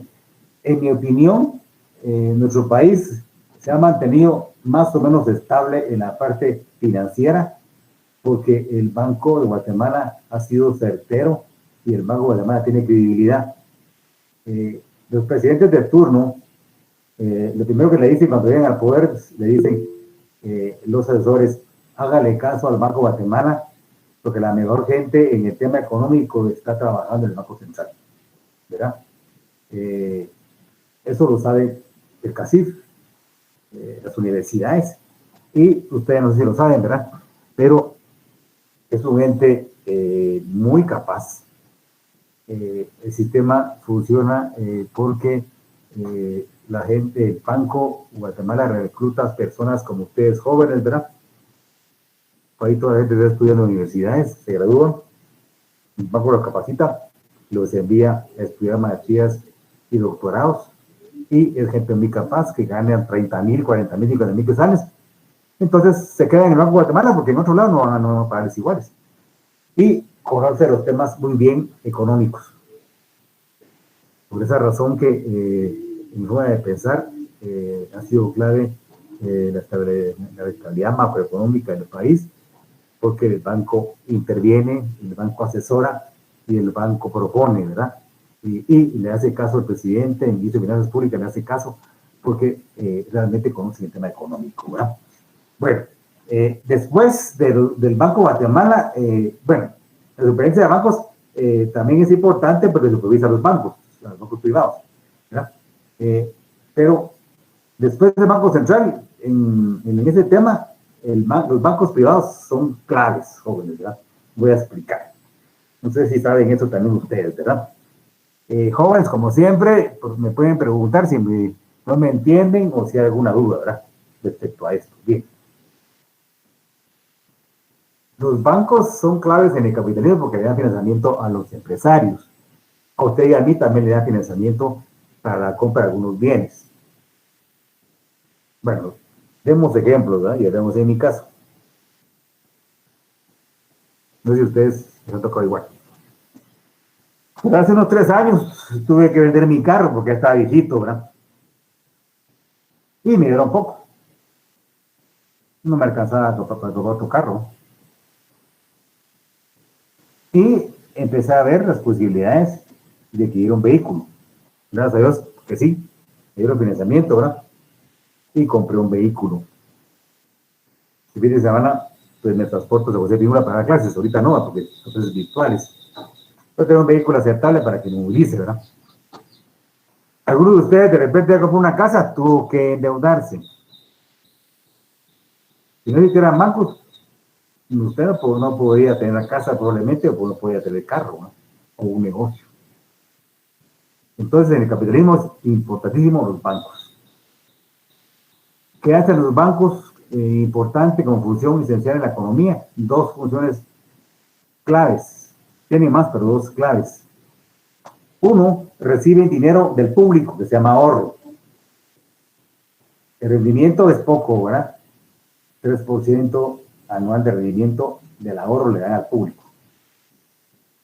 [SPEAKER 1] En mi opinión, nuestro país se ha mantenido más o menos estable en la parte financiera porque el Banco de Guatemala ha sido certero y el Banco de Guatemala tiene credibilidad. Los presidentes de turno, lo primero que le dicen cuando llegan al poder, le dicen los asesores, hágale caso al Banco de Guatemala, porque la mejor gente en el tema económico está trabajando en el Banco Central, ¿verdad? Eso lo sabe el CACIF, las universidades, y ustedes no sé si lo saben, ¿verdad? Pero es un ente muy capaz. El sistema funciona porque la gente del Banco Guatemala recluta personas como ustedes jóvenes, ¿verdad? Ahí toda la gente está estudiando en universidades, se gradúan, el banco los capacita, los envía a estudiar maestrías y doctorados, y es gente muy capaz que ganan 30,000, 40,000, 50,000 quetzales. Entonces se quedan en el Banco de Guatemala porque en otro lado no van a pagar iguales. Y conoce los temas muy bien económicos. Por esa razón que en mi forma de pensar ha sido clave la estabilidad macroeconómica del país, porque el banco interviene, el banco asesora y el banco propone, ¿verdad? Y le hace caso al presidente, el ministro de Finanzas Públicas le hace caso, porque realmente conoce el tema económico, ¿verdad? Bueno, después del Banco Guatemala, bueno, la supervivencia de bancos también es importante porque supervisa los bancos privados, ¿verdad? Pero después del Banco Central, en ese tema, los bancos privados son claves, jóvenes, ¿verdad? Voy a explicar. No sé si saben eso también ustedes, ¿verdad? Jóvenes, como siempre, pues me pueden preguntar si no me entienden o si hay alguna duda, ¿verdad? Respecto a esto. Bien. Los bancos son claves en el capitalismo porque le dan financiamiento a los empresarios. A usted y a mí también le dan financiamiento para la compra de algunos bienes. Bueno, demos ejemplos, ¿verdad? Y hablemos en mi caso. No sé si a ustedes les ha tocado igual. Pero hace unos 3 años tuve que vender mi carro porque ya estaba viejito, ¿verdad? Y me dieron poco. No me alcanzaba para comprar otro carro. Y empecé a ver las posibilidades de adquirir un vehículo. Gracias a Dios que sí, me dieron financiamiento, ¿verdad? Y compré un vehículo. El fin de semana, pues me transporto de José Pinula para dar clases, ahorita no, porque son clases virtuales. Pero tengo un vehículo aceptable para que me movilice, ¿verdad? Algunos de ustedes de repente compró una casa, tuvo que endeudarse. Si no hicieran bancos, usted no podría tener la casa probablemente, o no podría tener carro, ¿no? O un negocio. Entonces, en el capitalismo es importantísimo los bancos. ¿Qué hacen los bancos? Importante como función esencial en la economía. Dos funciones claves. Tienen más, pero dos claves. Uno, recibe dinero del público, que se llama ahorro. El rendimiento es poco, ¿verdad? 3% anual de rendimiento del ahorro le dan al público.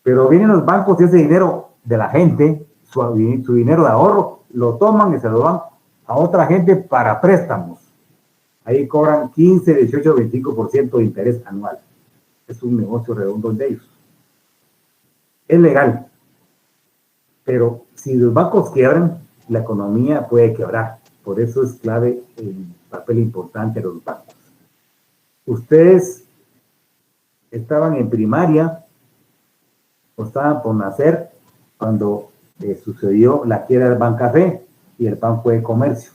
[SPEAKER 1] Pero vienen los bancos y ese dinero de la gente, su dinero de ahorro, lo toman y se lo dan a otra gente para préstamos. Ahí cobran 15, 18, 25% de interés anual. Es un negocio redondo de ellos. Es legal. Pero si los bancos quiebran, la economía puede quebrar. Por eso es clave el papel importante de los bancos. Ustedes estaban en primaria o estaban por nacer cuando sucedió la quiebra del Bancafé y el Banco de Comercio.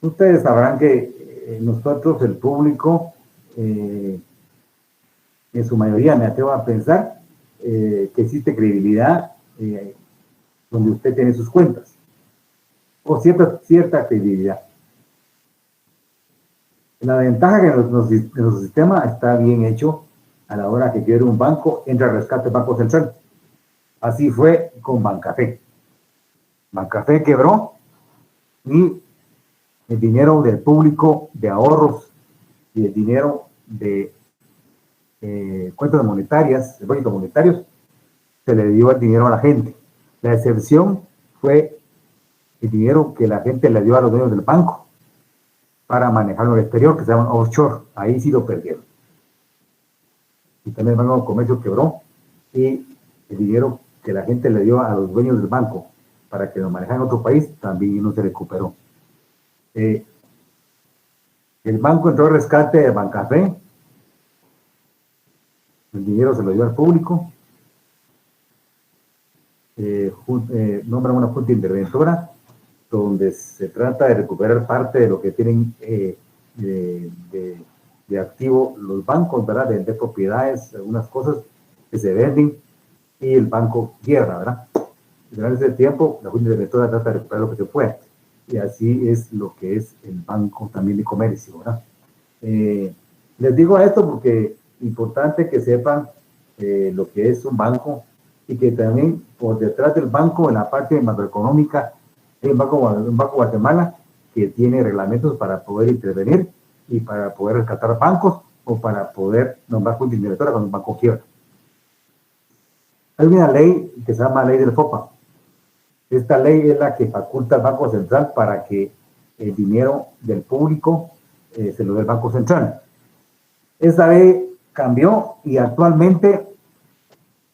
[SPEAKER 1] Ustedes sabrán que nosotros, el público, en su mayoría, me atrevo a pensar que existe credibilidad donde usted tiene sus cuentas, o cierta credibilidad. La ventaja que nuestro sistema está bien hecho a la hora que quiere un banco, entra al rescate del Banco Central. Así fue con Bancafé. Bancafé quebró y el dinero del público de ahorros y el dinero de cuentas monetarias, depósitos monetarios, se le dio el dinero a la gente. La excepción fue el dinero que la gente le dio a los dueños del banco para manejarlo al exterior, que se llaman offshore. Ahí sí lo perdieron. Y también el Banco de Comercio quebró y el dinero que la gente le dio a los dueños del banco para que lo manejaran en otro país también no se recuperó. El banco entró al rescate de Bancafé, el dinero se lo dio al público, nombran una junta interventora donde se trata de recuperar parte de lo que tienen de activo los bancos, ¿verdad? De vender propiedades, algunas cosas que se venden y el banco quiebra, ¿verdad? Durante ese tiempo, la junta interventora trata de recuperar lo que se puede. Y así es lo que es el banco también de comercio, ¿verdad? Les digo esto porque es importante que sepan lo que es un banco y que también por detrás del banco, en la parte macroeconómica, hay un banco Guatemala que tiene reglamentos para poder intervenir y para poder rescatar bancos o para poder nombrar junta directora cuando un banco quiebra. Hay una ley que se llama ley del FOPA. Esta ley es la que faculta al Banco Central para que el dinero del público se lo dé el Banco Central. Esta ley cambió y actualmente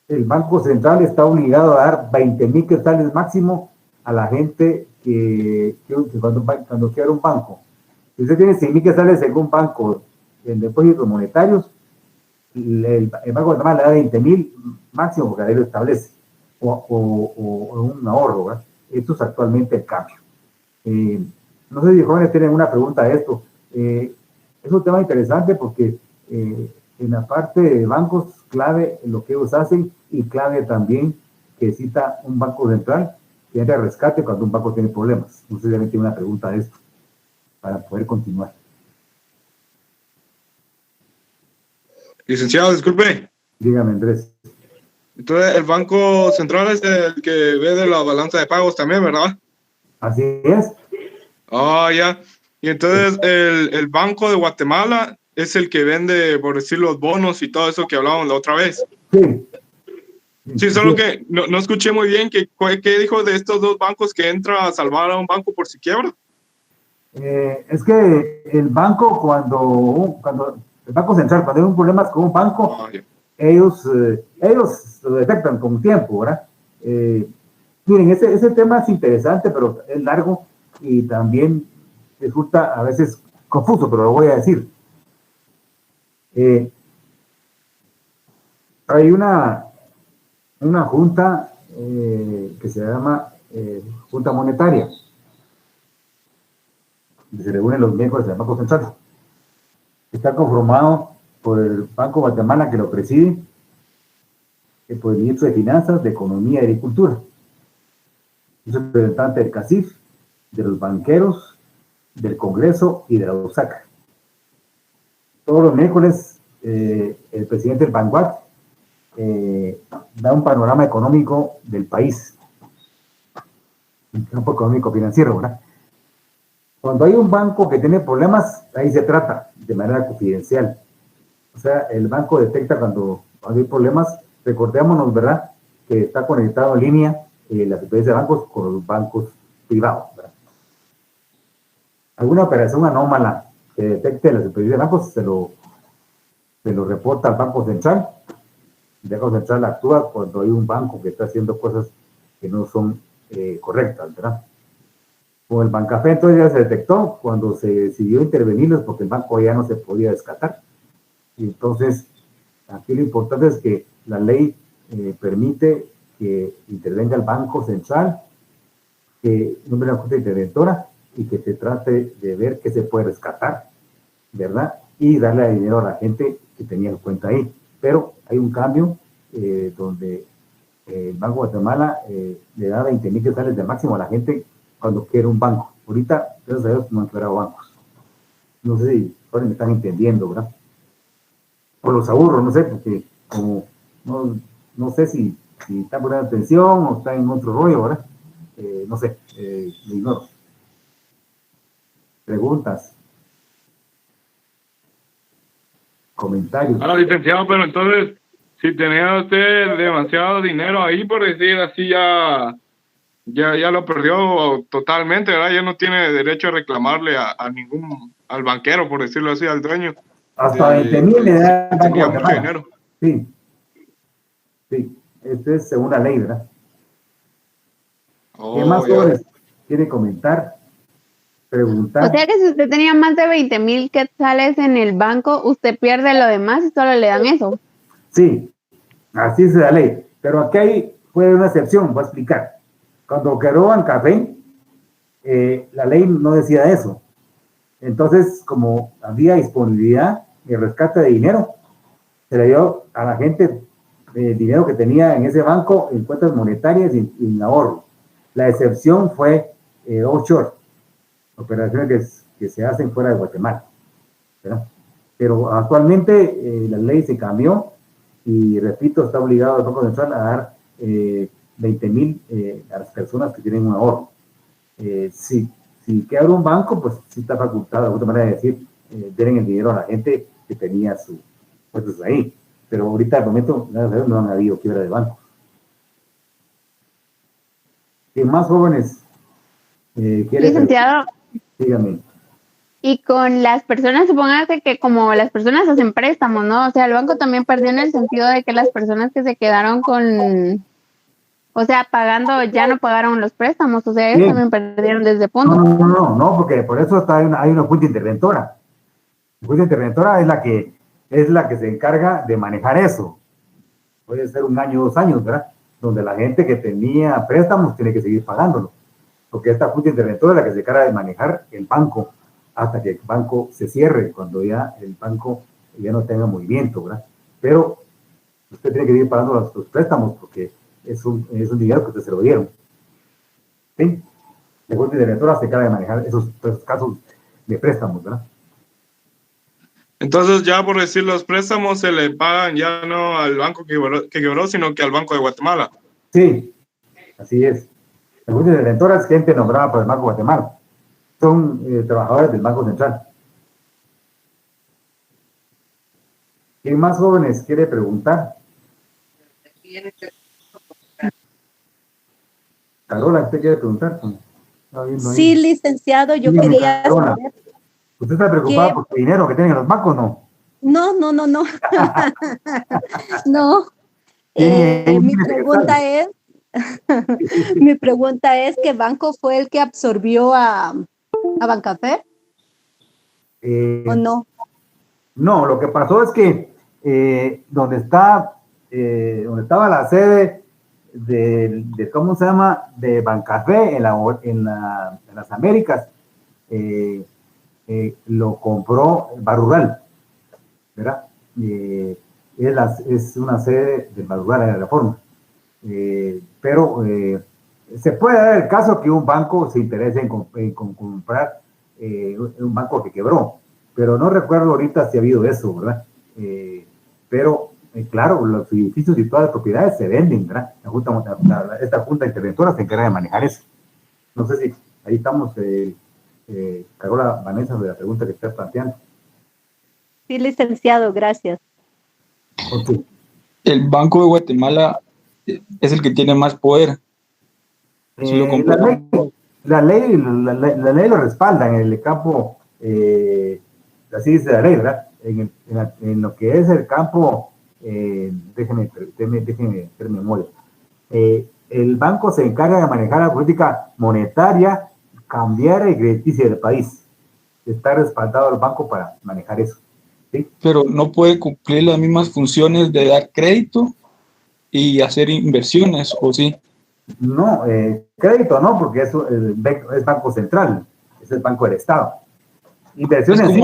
[SPEAKER 1] el Banco Central está obligado a dar 20,000 quetzales máximo a la gente que cuando quiera un banco. Si usted tiene 100,000 quetzales en un banco en depósitos monetarios, el Banco Central le da 20,000 máximo porque la ley lo establece. O un ahorro, ¿verdad? Esto es actualmente el cambio. No sé si jóvenes tienen una pregunta de esto. Es un tema interesante porque en la parte de bancos, clave en lo que ellos hacen y clave también que cita un banco central que entra a rescate cuando un banco tiene problemas. No sé si alguien tiene una pregunta de esto para poder continuar.
[SPEAKER 5] Licenciado, disculpe.
[SPEAKER 1] Dígame, Andrés.
[SPEAKER 5] Entonces, el Banco Central es el que ve de la balanza de pagos también, ¿verdad?
[SPEAKER 1] Así es.
[SPEAKER 5] Ah, ya. Y entonces, el Banco de Guatemala es el que vende, por decir, los bonos y todo eso que hablábamos la otra vez.
[SPEAKER 1] Sí.
[SPEAKER 5] Sí, solo que no escuché muy bien qué dijo de estos dos bancos que entra a salvar a un banco por si quiebra.
[SPEAKER 1] Es que el banco, cuando el Banco Central, cuando hay un problema con un banco, ellos lo detectan con tiempo, ¿verdad? Miren, ese tema es interesante, pero es largo y también resulta a veces confuso, pero lo voy a decir. Hay una junta que se llama Junta Monetaria, donde se reúnen los miembros del Banco Central. Está conformado por el Banco de Guatemala, que lo preside, por el ministro de Finanzas, de Economía y Agricultura, un representante del CACIF, de los banqueros, del Congreso y de la USAC. Todos los miércoles, el presidente del Banguat da un panorama económico del país, un campo económico financiero, ¿verdad? Cuando hay un banco que tiene problemas, ahí se trata de manera confidencial. O sea, el banco detecta cuando hay problemas. Recordémonos, ¿verdad?, que está conectado en línea la supervisión de bancos con los bancos privados, ¿verdad? Alguna operación anómala que detecte la supervisión de bancos se lo reporta al Banco Central. El Banco Central actúa cuando hay un banco que está haciendo cosas que no son correctas, ¿verdad? Con el Bancafé entonces ya se detectó cuando se decidió intervenirlos porque el banco ya no se podía descatar. Y entonces, aquí lo importante es que la ley permite que intervenga el Banco Central, que nombre una junta interventora y que se trate de ver qué se puede rescatar, ¿verdad? Y darle dinero a la gente que tenía en cuenta ahí. Pero hay un cambio donde el Banco de Guatemala le da 20,000 quetzales de máximo a la gente cuando quiere un banco. Ahorita, gracias a Dios, no han quebrado bancos. No sé si ahora me están entendiendo, ¿verdad? O los aburro, no sé, porque como no sé si están poniendo atención o están en otro rollo, ¿verdad? No sé, lo ignoro. Preguntas. Comentarios.
[SPEAKER 5] Ahora, licenciado, pero entonces, si tenía usted demasiado dinero ahí, por decir así, ya lo perdió totalmente, ¿verdad? Ya no tiene derecho a reclamarle al banquero, por decirlo así, al dueño.
[SPEAKER 1] Hasta 20,000 le da el Banco de
[SPEAKER 5] tenía mucho
[SPEAKER 1] Guatemala.
[SPEAKER 5] dinero.
[SPEAKER 1] Sí, esto es según la ley, ¿verdad?
[SPEAKER 5] Oh,
[SPEAKER 1] ¿Qué más
[SPEAKER 5] ya.
[SPEAKER 1] jóvenes quiere comentar? Preguntar.
[SPEAKER 2] O sea que si usted tenía más de 20,000 quetzales en el banco, usted pierde lo demás y solo le dan eso.
[SPEAKER 1] Sí, así es la ley. Pero aquí puede haber una excepción, voy a explicar. Cuando quedó Bancafé, la ley no decía eso. Entonces, como había disponibilidad y rescate de dinero, se le dio a la gente dinero que tenía en ese banco en cuentas monetarias y en ahorro. La excepción fue offshore, operaciones que se hacen fuera de Guatemala, ¿verdad? Pero actualmente la ley se cambió y, repito, está obligado el Banco Central a dar 20,000 a las personas que tienen un ahorro. Si quebra un banco, pues sí está facultado, de alguna manera, de decir, den el dinero a la gente que tenía sus puestos ahí. Pero ahorita, al momento, no han habido quiebra de banco. ¿Qué más jóvenes quieren?
[SPEAKER 2] Licenciado,
[SPEAKER 1] Dígame.
[SPEAKER 2] y con las personas, supóngase que como las personas hacen préstamos, ¿no? O sea, el banco también perdió en el sentido de que las personas que se quedaron o sea, pagando, ya no pagaron los préstamos, o sea, ellos también perdieron desde punto.
[SPEAKER 1] No, porque por eso hay una junta interventora. La junta interventora es la que se encarga de manejar eso. Puede ser 1 año, 2 años, ¿verdad? Donde la gente que tenía préstamos tiene que seguir pagándolo. Porque esta junta interventora es la que se encarga de manejar el banco hasta que el banco se cierre, cuando ya el banco ya no tenga movimiento, ¿verdad? Pero usted tiene que seguir pagando los préstamos porque es un dinero que usted se lo dieron. ¿Sí? La junta interventora se encarga de manejar esos casos de préstamos, ¿verdad?
[SPEAKER 5] Entonces, ya por decir, los préstamos se le pagan ya no al banco que quebró, sino que al Banco de Guatemala.
[SPEAKER 1] Sí, así es. La junta interventora es gente nombrada por el Banco de Guatemala. Son trabajadores del Banco Central. ¿Quién más jóvenes quiere preguntar? Carola, ¿usted quiere preguntar?
[SPEAKER 8] Sí, licenciado, yo quería saber.
[SPEAKER 1] ¿Usted está preocupada por el dinero que tienen los bancos, no?
[SPEAKER 8] No. No. Mi pregunta es, mi pregunta es, ¿qué banco fue el que absorbió a Bancafé? ¿O no?
[SPEAKER 1] No, lo que pasó es que donde estaba la sede de ¿cómo se llama? De Bancafé en las Américas, lo compró Barrural, ¿verdad? Es una sede de Barrural en la Reforma. Pero se puede dar el caso que un banco se interese en comprar un banco que quebró, pero no recuerdo ahorita si ha habido eso, ¿verdad? Pero claro, los edificios y todas las propiedades se venden, ¿verdad? Esta junta interventora se encarga de manejar eso. No sé si ahí estamos, Carola Vanessa, de la pregunta que está planteando.
[SPEAKER 8] Sí, licenciado, gracias.
[SPEAKER 1] Okay.
[SPEAKER 7] El Banco de Guatemala es el que tiene más poder.
[SPEAKER 1] La ley lo respalda en el campo, así dice la ley, ¿verdad? En lo que es el campo, déjenme hacer memoria. El banco se encarga de manejar la política monetaria, cambiaria y crediticia del país. Está respaldado el banco para manejar eso. ¿Sí?
[SPEAKER 7] Pero no puede cumplir las mismas funciones de dar crédito y hacer inversiones, ¿o sí?
[SPEAKER 1] No, crédito no, porque eso es Banco Central, es el Banco del Estado. Inversiones
[SPEAKER 7] sí,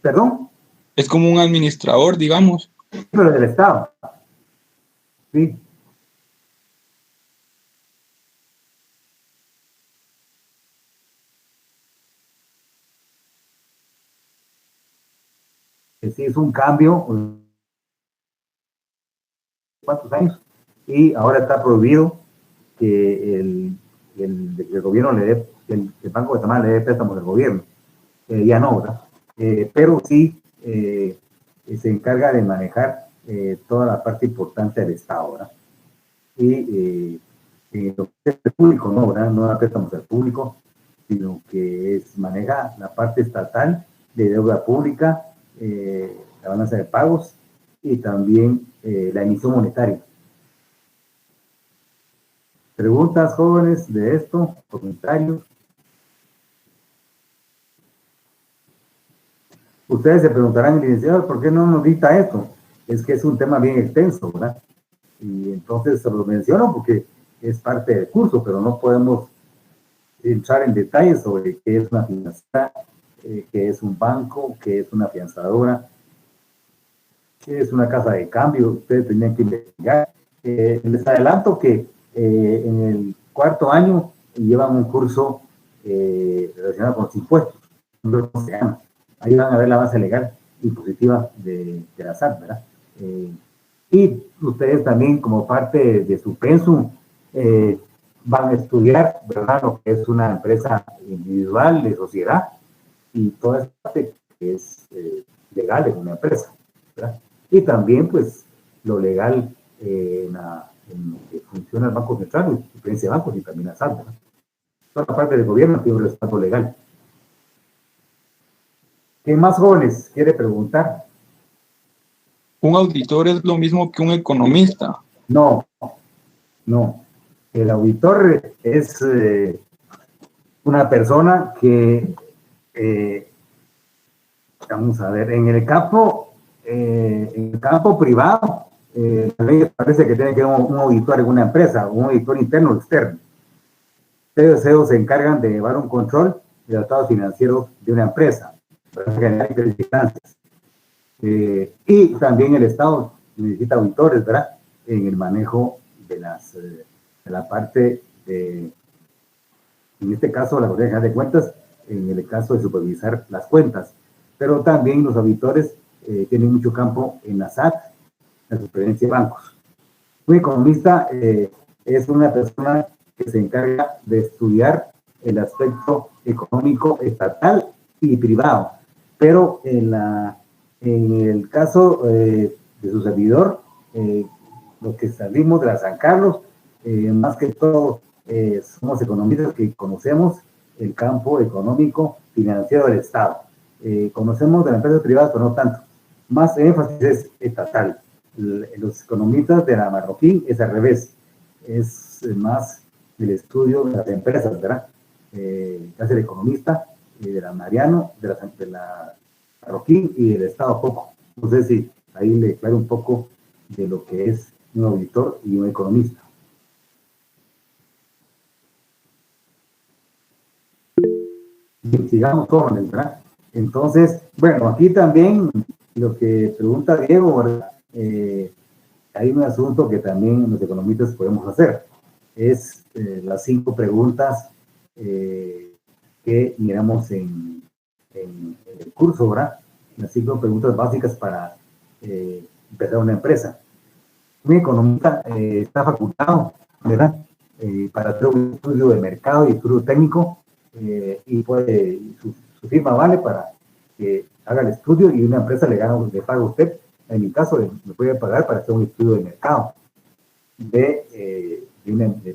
[SPEAKER 1] perdón.
[SPEAKER 7] Es como un administrador, digamos.
[SPEAKER 1] Pero del Estado. Sí. Sí, es un cambio. ¿Cuántos años? Y ahora está prohibido que el gobierno le dé, el Banco de Guatemala le dé préstamos al gobierno. Ya no, ¿verdad? Pero sí se encarga de manejar toda la parte importante del Estado, ¿verdad? Y lo que es el público, no, ¿verdad? No da préstamos al público, sino que maneja la parte estatal de deuda pública, la balanza de pagos y también la emisión monetaria. ¿Preguntas, jóvenes, de esto? ¿Comentarios? Ustedes se preguntarán, licenciado, ¿por qué no nos dicta esto? Es que es un tema bien extenso, ¿verdad? Y entonces se lo menciono porque es parte del curso, pero no podemos entrar en detalles sobre qué es una financiera, qué es un banco, qué es una afianzadora, qué es una casa de cambio. Ustedes tenían que investigar. Les adelanto que en el cuarto año llevan un curso relacionado con los impuestos. No se llama. Ahí van a ver la base legal impositiva de la SAT, ¿verdad? Y ustedes también, como parte de su pensum, van a estudiar, ¿verdad?, lo que es una empresa individual de sociedad y toda esta parte que es legal en una empresa, ¿verdad? Y también, pues, lo legal en lo que funciona el Banco Central, la diferencia de bancos y también la SAT, ¿verdad? Toda la parte del gobierno tiene un respaldo legal. ¿Qué más, jóvenes, quiere preguntar?
[SPEAKER 7] ¿Un auditor es lo mismo que un economista?
[SPEAKER 1] No. El auditor es una persona que, vamos a ver, en el campo privado, la ley establece que tiene que haber un auditor en una empresa, un auditor interno o externo. Ellos se encargan de llevar un control de los estados financieros de una empresa, para generar finanzas. Y también el Estado necesita auditores, ¿verdad?, en el manejo de la parte de, en este caso, la Corte General de Cuentas, en el caso de supervisar las cuentas. Pero también los auditores tienen mucho campo en la SAT, la Superintendencia de Bancos. Un economista es una persona que se encarga de estudiar el aspecto económico estatal y privado. Pero en el caso de su servidor, los que salimos de la San Carlos, más que todo somos economistas que conocemos el campo económico financiero del Estado. conocemos de las empresas privadas, pero no tanto. Más énfasis es estatal. Los economistas de la Marroquín es al revés. Es más el estudio de las empresas, ¿verdad? Que hace el economista, de la Mariano, de la Marroquín y del Estado poco. No sé si ahí le aclaro un poco de lo que es un auditor y un economista. Y sigamos jóvenes, ¿verdad? Entonces, bueno, aquí también lo que pregunta Diego, ¿verdad? Hay un asunto que también los economistas podemos hacer. Es las 5 preguntas que miramos en el curso, ¿verdad? Las 5 preguntas básicas para empezar una empresa. Un economista está facultado, ¿verdad? Para hacer un estudio de mercado y estudio técnico, y puede, su firma vale para que haga el estudio y una empresa le paga a usted. En mi caso, me puede pagar para hacer un estudio de mercado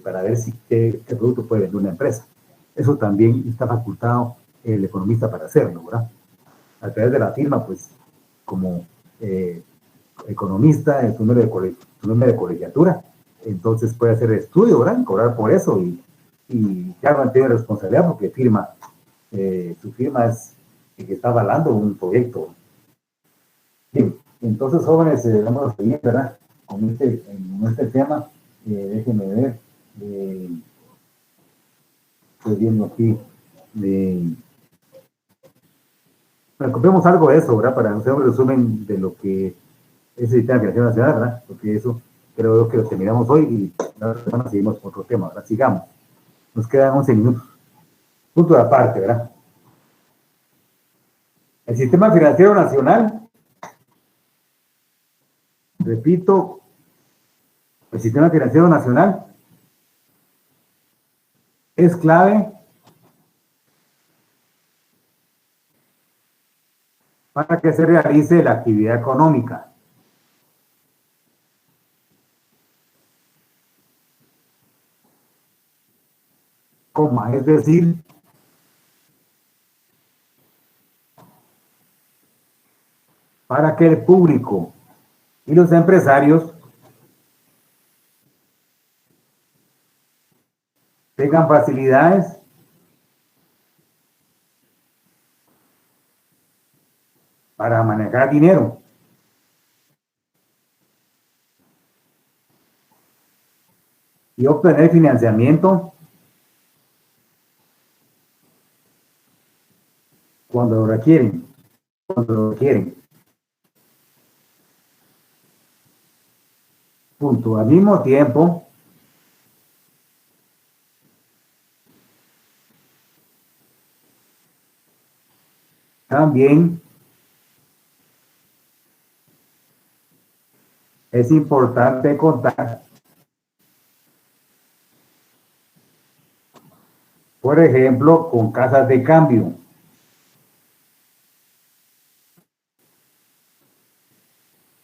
[SPEAKER 1] para ver si qué producto puede vender una empresa. Eso también está facultado el economista para hacerlo, ¿verdad? A través de la firma, pues, como economista, en su número de colegiatura, entonces puede hacer el estudio, ¿verdad? Cobrar por eso y ya no tiene responsabilidad porque su firma es el que está avalando un proyecto. Bien, entonces, jóvenes, vamos a seguir, ¿verdad? Con este tema. Déjenme ver. Estoy viendo aquí. Copiamos algo de eso, ¿verdad? Para hacer un resumen de lo que es el sistema financiero nacional, ¿verdad? Porque eso creo que lo terminamos hoy y la semana seguimos con otro tema, ¿verdad? Sigamos. Nos quedan 11 minutos. Punto de aparte, ¿verdad? El sistema financiero nacional, repito, el sistema financiero nacional es clave para que se realice la actividad económica. Es decir, para que el público y los empresarios tengan facilidades para manejar dinero. Y obtener financiamiento cuando lo requieren. Punto. Al mismo tiempo, también es importante contar, por ejemplo, con casas de cambio.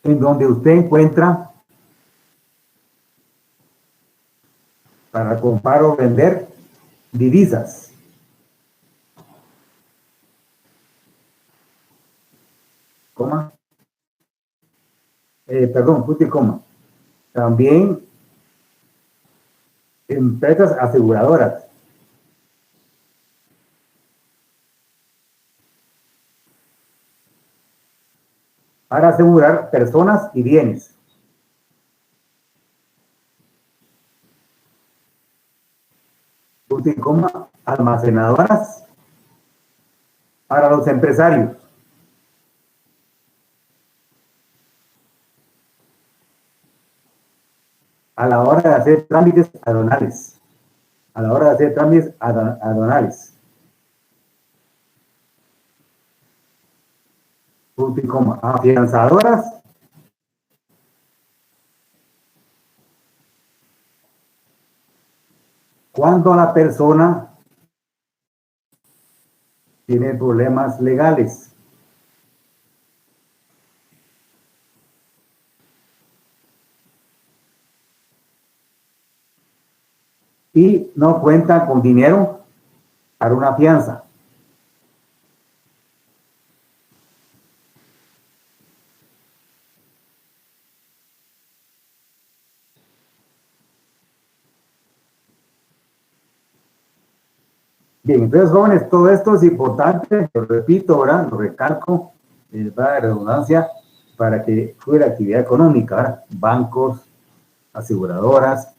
[SPEAKER 1] En donde usted encuentra para comprar o vender divisas. Punto y coma. También empresas aseguradoras. Para asegurar personas y bienes. Punto y coma, almacenadoras para los empresarios. A la hora de hacer trámites aduanales. Punto y coma, afianzadoras cuando la persona tiene problemas legales. Y no cuenta con dinero para una fianza. Bien, entonces, jóvenes, todo esto es importante, lo repito, ¿verdad? Lo recalco, va de redundancia, para que fuera actividad económica, ¿verdad? Bancos, aseguradoras,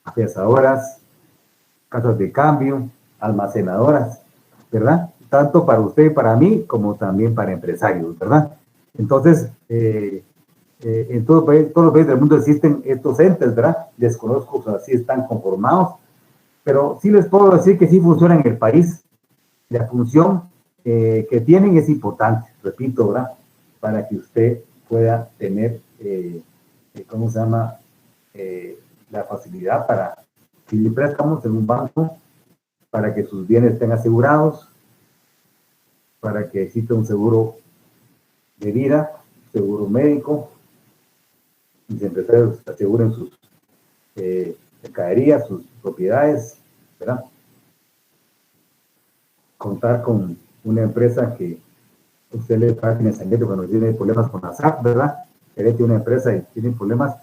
[SPEAKER 1] afianzadoras, casas de cambio, almacenadoras, ¿verdad? Tanto para usted y para mí, como también para empresarios, ¿verdad? Entonces, en todos los países del mundo existen estos entes, ¿verdad? Desconozco si están conformados, pero sí les puedo decir que sí funciona en el país. La función que tienen es importante, repito, ¿verdad? Para que usted pueda tener, ¿cómo se llama? La facilidad para pedir préstamos en un banco, para que sus bienes estén asegurados, para que exista un seguro de vida, seguro médico, y los empresarios aseguren sus mercaderías, sus propiedades, ¿verdad? Contar con una empresa que usted le paga financiamiento cuando tiene problemas con la SAT, ¿verdad? Gerente de una empresa y tiene problemas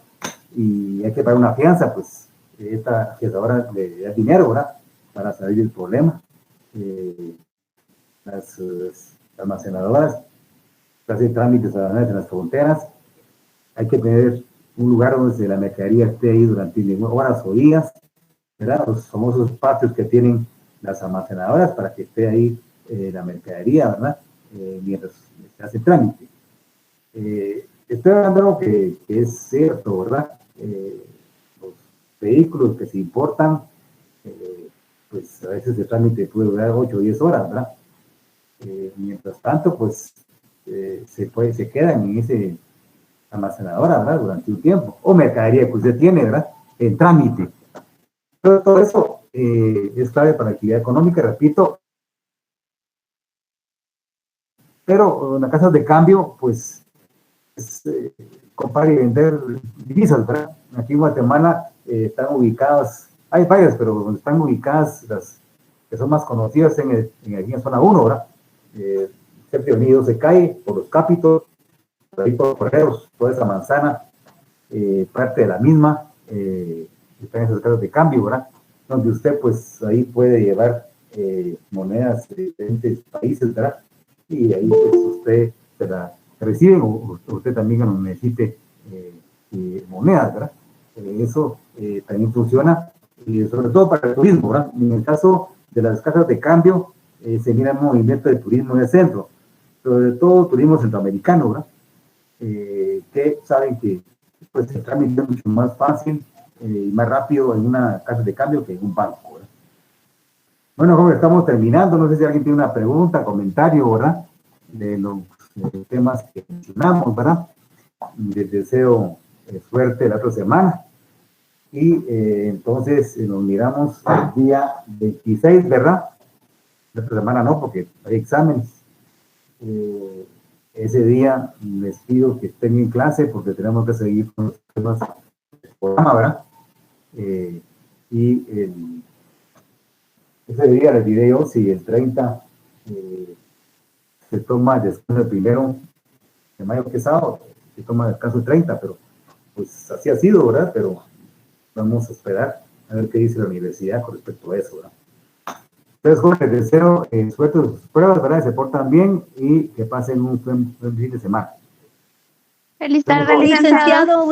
[SPEAKER 1] y hay que pagar una fianza, pues esta ahora le da dinero, ¿verdad? Para salir del problema. Las almacenadoras hacen trámites en las fronteras. Hay que tener un lugar donde la mercadería esté ahí durante horas o días, ¿verdad? Los famosos patios que tienen las almacenadoras para que esté ahí la mercadería, ¿verdad? Mientras se hace trámite. Estoy hablando de algo que es cierto, ¿verdad? Los vehículos que se importan, pues a veces el trámite puede durar 8 o 10 horas, ¿verdad? Mientras tanto, pues se quedan en ese almacenadora, ¿verdad? Durante un tiempo. O mercadería que usted tiene, ¿verdad? En trámite. Todo eso es clave para la actividad económica, repito. Pero en las casas de cambio, pues, es comprar y vender divisas, ¿verdad? Aquí en Guatemala están ubicadas, hay varias, pero donde están ubicadas las que son más conocidas aquí en zona 1, ¿verdad? Siempre Unido se cae por los Cápitos, por ahí por Correos, toda esa manzana, parte de la misma, están esas casas de cambio, ¿verdad? Donde usted, pues, ahí puede llevar monedas de diferentes países, ¿verdad? Y ahí, pues, usted se la recibe o usted también no necesite monedas, ¿verdad? Eso también funciona, sobre todo para el turismo, ¿verdad? En el caso de las casas de cambio, se mira el movimiento de turismo en el centro, sobre todo turismo centroamericano, ¿verdad? Que saben que pues, el trámite es mucho más fácil y más rápido en una casa de cambio que en un banco, ¿verdad? Bueno, Robert, estamos terminando. No sé si alguien tiene una pregunta, comentario, ¿verdad? De los temas que mencionamos, ¿verdad? Les deseo suerte la otra semana. Y entonces nos miramos el día 26, ¿verdad? La otra semana no, porque hay exámenes. Ese día les pido que estén en clase porque tenemos que seguir con los temas del programa, ¿verdad? Ese día les diré yo si el 30 se toma descanso el 1 de mayo, que es sábado, se toma descanso el 30, pero pues así ha sido, ¿verdad? Pero vamos a esperar a ver qué dice la universidad con respecto a eso, ¿verdad? Entonces, jóvenes, les deseo suerte de sus pruebas, ¿verdad? Se portan bien y que pasen un buen fin de semana.
[SPEAKER 2] Feliz tarde,
[SPEAKER 8] Licenciado,